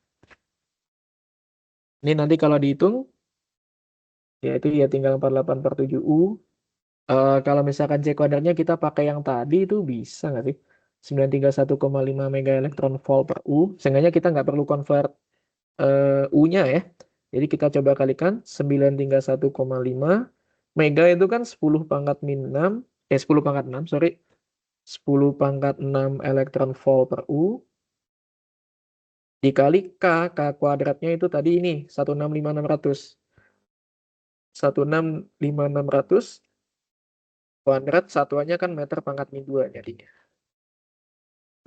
Ini nanti kalau dihitung yaitu ya tinggal 48/7U. Kalau misalkan C kuadratnya kita pakai yang tadi itu bisa nggak sih? 931,5 mega elektron volt per U. Seenggaknya kita nggak perlu convert U-nya ya. Jadi kita coba kalikan 931,5 mega itu kan 10 pangkat min 6, 10 pangkat 6, sorry. 10 pangkat 6 elektron volt per U. Dikali K kuadratnya itu tadi ini, 165.600. 165.600 kuadrat satuannya kan meter pangkat min 2 jadinya.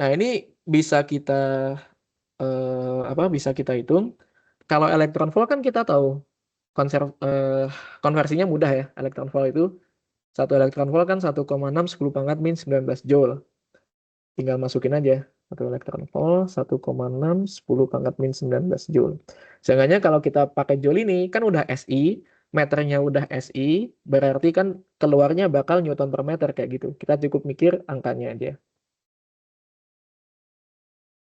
Nah, ini bisa kita bisa kita hitung. Kalau elektron volt kan kita tahu konversinya mudah ya. Elektron volt itu 1 elektron volt kan 1,6 10 pangkat min 19 joule. Tinggal masukin aja 1 elektron volt 1,6 10 pangkat min 19 joule. Seenggaknya kalau kita pakai joule ini kan udah SI, meternya udah SI, berarti kan keluarnya bakal newton per meter kayak gitu. Kita cukup mikir angkanya aja.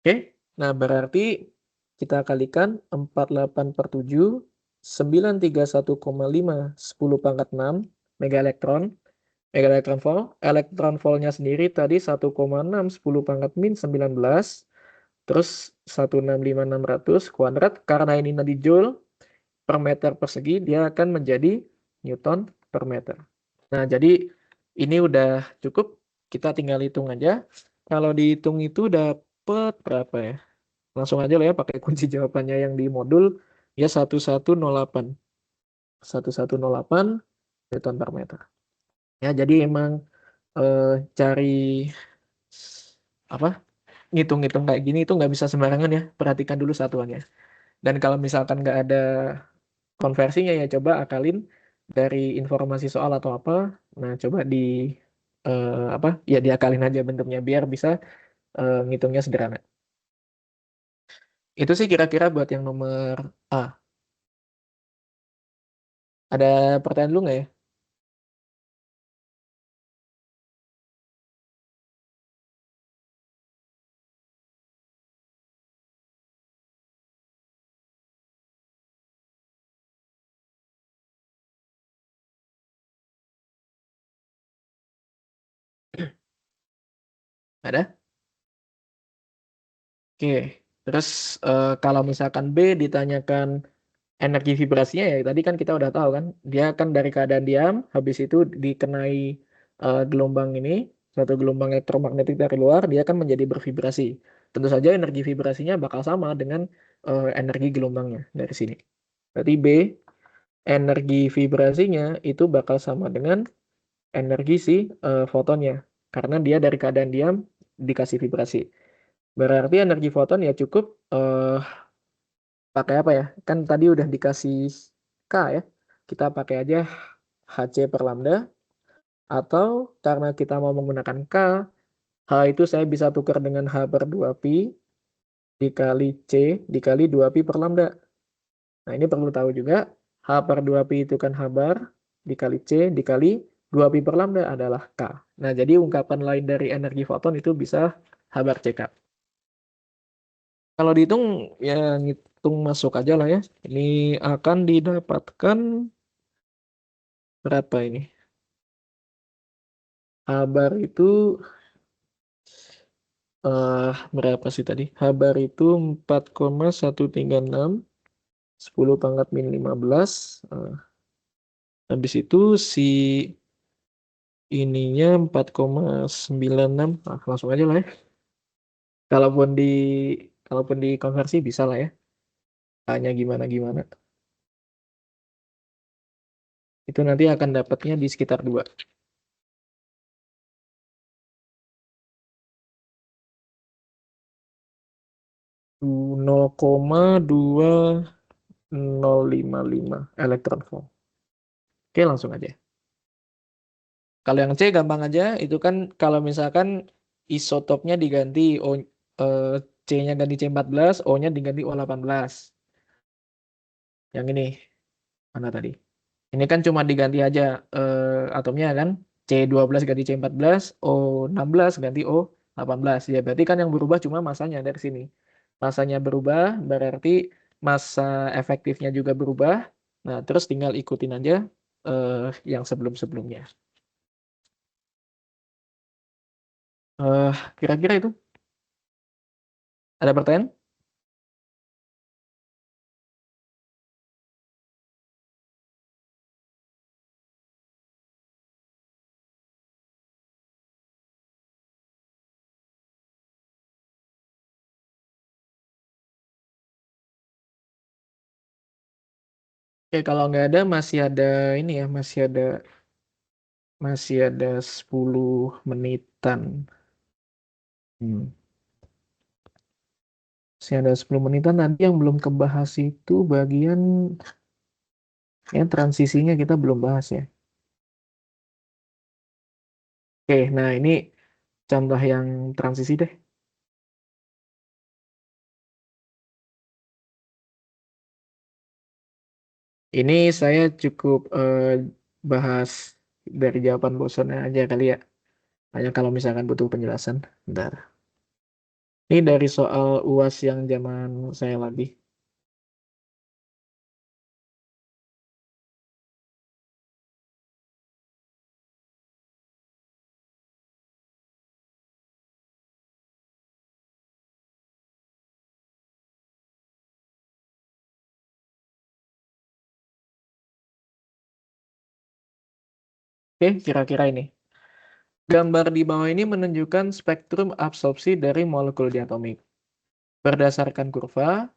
Oke, nah berarti kita kalikan 48/7, 931,5, 10 pangkat 6 mega elektron volt. Elektron voltnya sendiri tadi 1,6 10 pangkat min 19, terus 165.600 kuadrat. Karena ini tadi joule per meter persegi, dia akan menjadi newton per meter. Nah, jadi ini udah cukup, kita tinggal hitung aja. Kalau dihitung itu dapat berapa ya? Langsung aja lah ya pakai kunci jawabannya yang di modul ya 1108. 1108 newton per meter. Ya, jadi emang cari ngitung-ngitung kayak gini itu nggak bisa sembarangan ya. Perhatikan dulu satuannya. Dan kalau misalkan nggak ada konversinya ya coba akalin dari informasi soal atau apa. Nah, coba ya diakalin aja bentuknya biar bisa ngitungnya sederhana. Itu sih kira-kira buat yang nomor A. Ada pertanyaan dulu nggak ya? Ada? Oke. Terus kalau misalkan B ditanyakan energi vibrasinya ya tadi kan kita udah tahu kan dia kan dari keadaan diam habis itu dikenai gelombang ini satu gelombang elektromagnetik dari luar dia akan menjadi bervibrasi. Tentu saja energi vibrasinya bakal sama dengan energi gelombangnya dari sini. Berarti B energi vibrasinya itu bakal sama dengan energi si fotonnya karena dia dari keadaan diam dikasih vibrasi. Berarti energi foton ya cukup pakai apa ya? Kan tadi udah dikasih K ya. Kita pakai aja HC per lambda. Atau karena kita mau menggunakan K, H itu saya bisa tukar dengan H per 2pi dikali C dikali 2pi per lambda. Nah, ini perlu tahu juga. H per 2pi itu kan H bar dikali C dikali 2pi per lambda adalah K. Nah, jadi ungkapan lain dari energi foton itu bisa H bar CK. Kalau dihitung ya ngitung masuk aja lah ya. Ini akan didapatkan berapa ini? Habar itu berapa sih tadi? Habar itu 4,136 10 pangkat min 15. Habis itu si ininya 4,96. Langsung aja lah ya. Kalaupun di konversi bisa lah ya. Hanya gimana-gimana. Itu nanti akan dapatnya di sekitar 2. 0,2055 elektron volt. Oke, langsung aja. Kalau yang C gampang aja, itu kan kalau misalkan isotopnya diganti C-nya ganti C14, O-nya diganti O18. Yang ini, mana tadi? Ini kan cuma diganti aja atomnya kan. C12 ganti C14, O16 ganti O18. Ya berarti kan yang berubah cuma masanya dari sini. Masanya berubah, berarti masa efektifnya juga berubah. Nah, terus tinggal ikutin aja yang sebelum-sebelumnya. Kira-kira itu. Ada pertanyaan? Oke, kalau nggak ada masih ada ini ya, masih ada 10 menitan. Masih ada 10 menitan. Nanti yang belum kebahas itu bagian ya transisinya kita belum bahas ya. Oke, nah ini contoh yang transisi deh. Ini saya cukup bahas dari jawaban bosannya aja kali ya. Hanya kalau misalkan butuh penjelasan. Bentar. Ini dari soal UAS yang zaman saya lagi. Oke, kira-kira ini. Gambar di bawah ini menunjukkan spektrum absorpsi dari molekul diatomik. Berdasarkan kurva,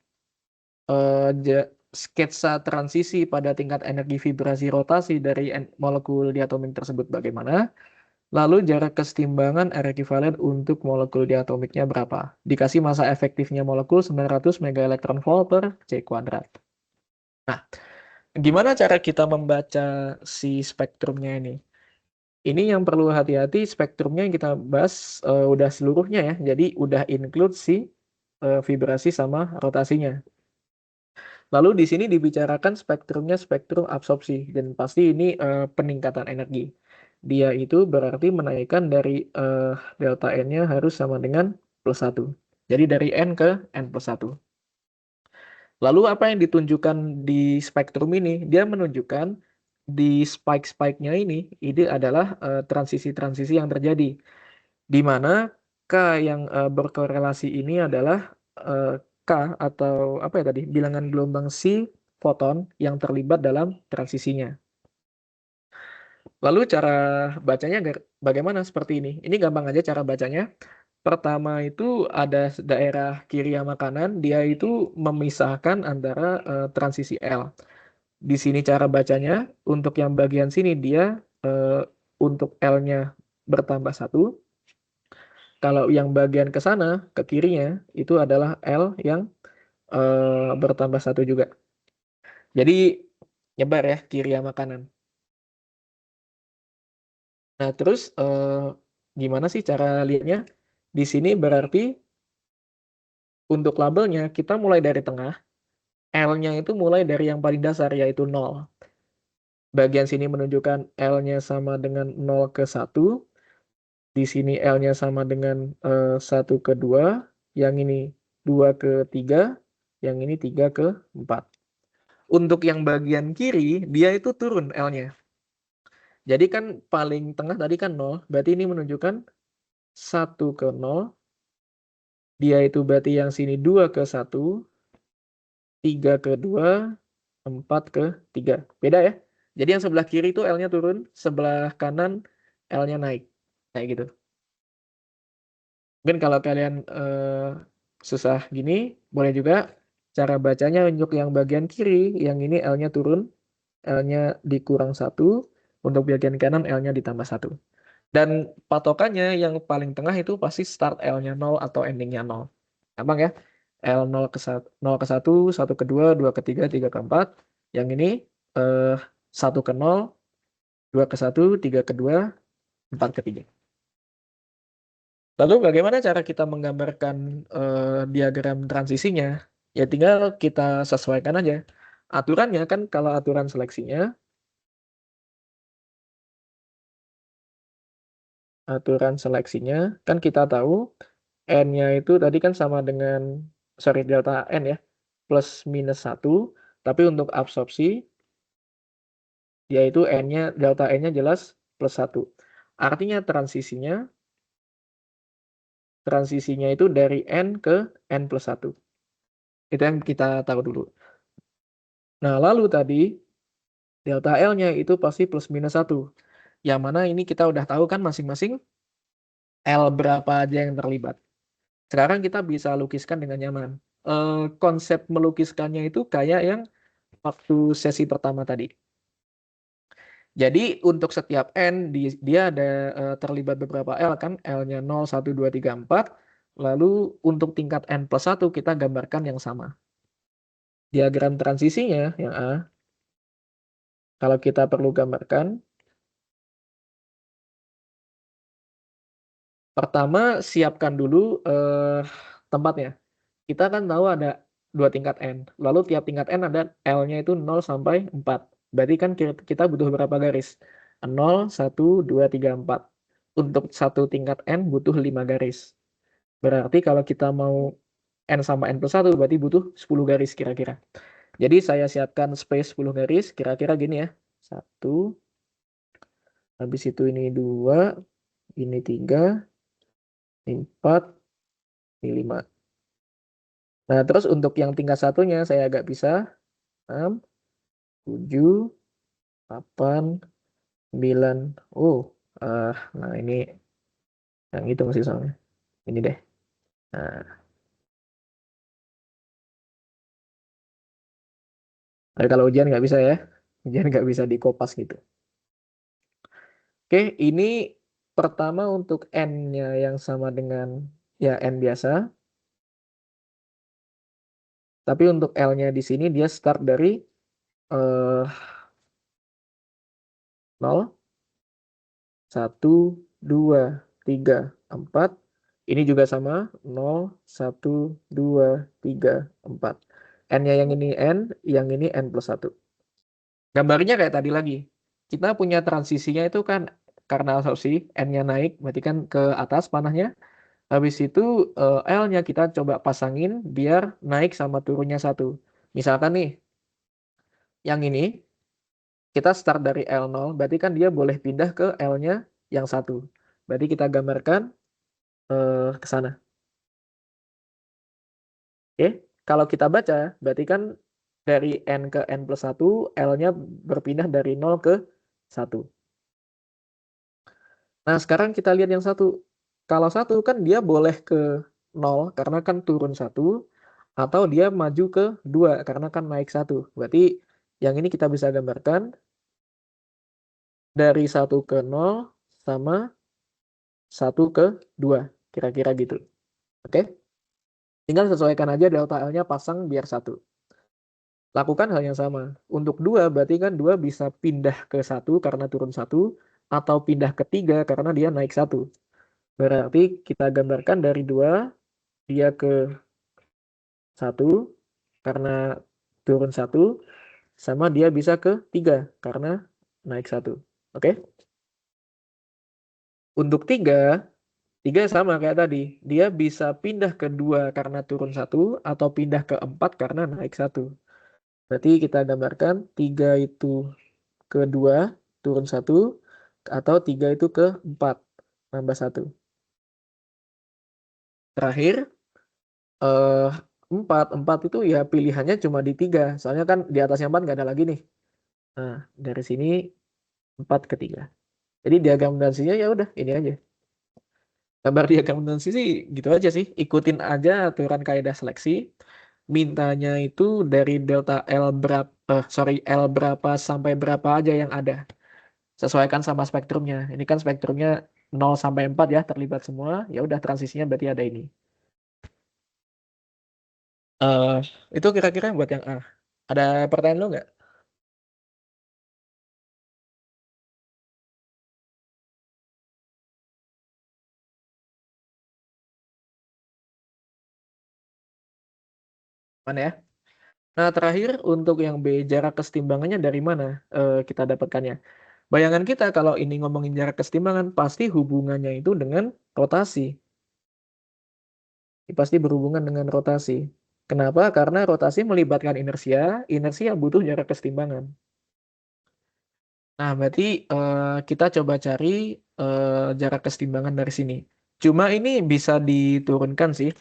sketsa transisi pada tingkat energi vibrasi rotasi dari molekul diatomik tersebut bagaimana, lalu jarak kesetimbangan R ekivalen untuk molekul diatomiknya berapa. Dikasih masa efektifnya molekul 900 MeV per C kuadrat. Nah, gimana cara kita membaca si spektrumnya ini? Ini yang perlu hati-hati, spektrumnya yang kita bahas udah seluruhnya ya, jadi udah include si vibrasi sama rotasinya. Lalu di sini dibicarakan spektrumnya spektrum absorpsi, dan pasti ini peningkatan energi. Dia itu berarti menaikkan dari delta N-nya harus sama dengan +1. Jadi dari N ke N +1. Lalu apa yang ditunjukkan di spektrum ini? Dia menunjukkan di spike-spike-nya ini adalah transisi-transisi yang terjadi. Di mana K yang berkorelasi ini adalah K atau apa ya tadi, bilangan gelombang si foton yang terlibat dalam transisinya. Lalu cara bacanya bagaimana seperti ini? Ini gampang aja cara bacanya. Pertama itu ada daerah kiri sama kanan, dia itu memisahkan antara transisi L. Di sini cara bacanya, untuk yang bagian sini dia untuk L-nya bertambah 1. Kalau yang bagian ke sana, ke kirinya, itu adalah L yang bertambah 1 juga. Jadi nyebar ya, kiri sama kanan. Nah, terus gimana sih cara lihatnya? Di sini berarti untuk labelnya, kita mulai dari tengah. L-nya itu mulai dari yang paling dasar, yaitu 0. Bagian sini menunjukkan L-nya sama dengan 0 ke 1. Di sini L-nya sama dengan 1 ke 2. Yang ini 2 ke 3. Yang ini 3 ke 4. Untuk yang bagian kiri, dia itu turun L-nya. Jadi kan paling tengah tadi kan 0. Berarti ini menunjukkan 1 ke 0. Dia itu berarti yang sini 2 ke 1. 3 ke 2. 4 ke 3. Beda ya. Jadi yang sebelah kiri itu L-nya turun. Sebelah kanan L-nya naik. Kayak gitu. Mungkin kalau kalian susah gini, boleh juga cara bacanya untuk yang bagian kiri, yang ini L-nya turun, L-nya dikurang 1, untuk bagian kanan L-nya ditambah 1. Dan patokannya yang paling tengah itu pasti start L-nya 0 atau ending-nya 0. Gampang ya? L 0 ke 1, 0 ke 1, 1 ke 2, 2 ke 3, 3 ke 4. Yang ini 1 ke 0, 2 ke 1, 3 ke 2, 4 ke 3. Lalu bagaimana cara kita menggambarkan diagram transisinya? Ya tinggal kita sesuaikan aja. Aturannya kan kalau aturan seleksinya kan kita tahu N-nya itu tadi kan sama dengan delta N ya, plus minus 1, tapi untuk absorpsi yaitu delta N-nya jelas plus 1. Artinya transisinya itu dari N ke N plus 1. Itu yang kita tahu dulu. Nah, lalu tadi delta L-nya itu pasti plus minus 1. Yang mana ini kita udah tahu kan masing-masing L berapa aja yang terlibat. Sekarang kita bisa lukiskan dengan nyaman. Konsep melukiskannya itu kayak yang waktu sesi pertama tadi. Jadi untuk setiap N dia ada terlibat beberapa L kan, L-nya 0, 1, 2, 3, 4. Lalu untuk tingkat N plus 1 kita gambarkan yang sama. Diagram transisinya yang A, kalau kita perlu gambarkan, pertama siapkan dulu tempatnya. Kita kan tahu ada 2 tingkat N. Lalu tiap tingkat N ada L-nya itu 0 sampai 4. Berarti kan kita butuh berapa garis? 0, 1, 2, 3, 4. Untuk satu tingkat N butuh 5 garis. Berarti kalau kita mau N sama N plus 1 berarti butuh 10 garis kira-kira. Jadi saya siapkan space 10 garis kira-kira gini ya. 1, habis itu ini 2, ini 3, ini 4, ini 5. Nah, terus untuk yang tingkat satunya saya agak pisah. 6, 7, 8, 9. Nah ini yang itu masih soalnya. Ini deh. Nah, tapi kalau ujian nggak bisa ya. Ujian nggak bisa dikopas gitu. Oke, ini pertama untuk N-nya yang sama dengan ya N biasa. Tapi untuk L-nya di sini dia start dari 0, 1, 2, 3, 4. Ini juga sama 0, 1, 2, 3, 4. N-nya yang ini N, yang ini N plus 1. Gambarnya kayak tadi lagi. Kita punya transisinya itu kan karena absorpsi, N-nya naik, berarti kan ke atas panahnya. Habis itu L-nya kita coba pasangin biar naik sama turunnya 1. Misalkan nih, yang ini kita start dari L0, berarti kan dia boleh pindah ke L-nya yang 1. Berarti kita gambarkan ke sana. Oke, kalau kita baca, berarti kan dari N ke N plus 1, L-nya berpindah dari 0 ke 1. Nah, sekarang kita lihat yang 1. Kalau 1 kan dia boleh ke 0 karena kan turun 1, atau dia maju ke 2 karena kan naik 1. Berarti yang ini kita bisa gambarkan dari 1 ke 0 sama 1 ke 2. Kira-kira gitu. Oke? Tinggal sesuaikan aja delta L-nya pasang biar 1. Lakukan hal yang sama. Untuk 2 berarti kan 2 bisa pindah ke 1 karena turun 1, atau pindah ke 3 karena dia naik 1. Berarti kita gambarkan dari 2 dia ke 1 karena turun 1, sama dia bisa ke 3 karena naik 1. Oke? Untuk 3 sama kayak tadi. Dia bisa pindah ke 2 karena turun 1, atau pindah ke 4 karena naik 1. Berarti kita gambarkan 3 itu ke 2 turun 1, atau 3 itu ke 4 nambah 1. Terakhir 4 itu ya pilihannya cuma di 3. Soalnya kan di atasnya 4 nggak ada lagi nih. Nah, dari sini 4 ke 3. Jadi diagram transisinya ya udah ini aja. Gambar diagram transisi sih gitu aja sih. Ikutin aja aturan kaidah seleksi. Mintanya itu dari delta L L berapa sampai berapa aja yang ada. Sesuaikan sama spektrumnya. Ini kan spektrumnya 0 sampai 4 ya terlibat semua. Ya udah transisinya berarti ada ini. Itu kira-kira buat yang A. Ada pertanyaan lo nggak? Mana ya? Nah, terakhir untuk yang B, jarak kesetimbangannya dari mana kita dapatkannya? Bayangan kita kalau ini ngomongin jarak kesetimbangan, pasti hubungannya itu dengan rotasi. Pasti berhubungan dengan rotasi. Kenapa? Karena rotasi melibatkan inersia butuh jarak kesetimbangan. Nah, berarti kita coba cari jarak kesetimbangan dari sini. Cuma ini bisa diturunkan sih.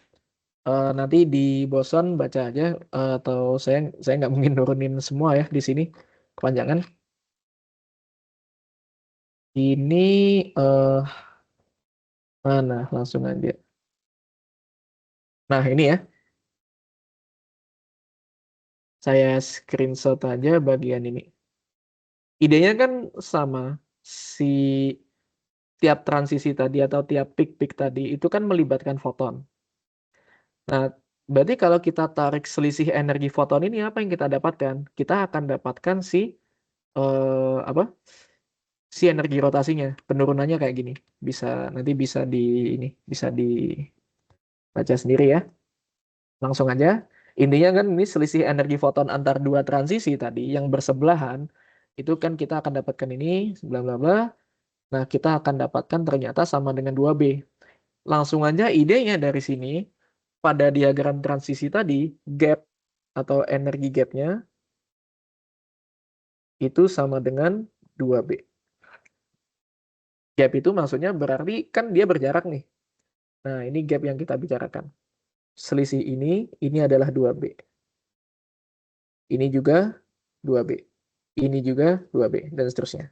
Nanti di bosan baca aja atau saya nggak mungkin nurunin semua ya di sini kepanjangan. Ini mana langsung aja. Nah, ini ya. Saya screenshot aja bagian ini. Idenya kan sama. Si tiap transisi tadi atau tiap peak tadi itu kan melibatkan foton. Nah, berarti kalau kita tarik selisih energi foton ini apa yang kita dapatkan? Kita akan dapatkan si apa? Si energi rotasinya. Penurunannya kayak gini. Nanti bisa dibaca sendiri ya. Langsung aja. Intinya kan ini selisih energi foton antar dua transisi tadi yang bersebelahan. Itu kan kita akan dapatkan ini bla bla bla. Nah, kita akan dapatkan ternyata sama dengan 2B. Langsung aja idenya dari sini pada diagram transisi tadi, gap atau energi gapnya itu sama dengan 2B. Gap itu maksudnya berarti kan dia berjarak nih. Nah, ini gap yang kita bicarakan. Selisih ini adalah 2B. Ini juga 2B. Ini juga 2B, dan seterusnya.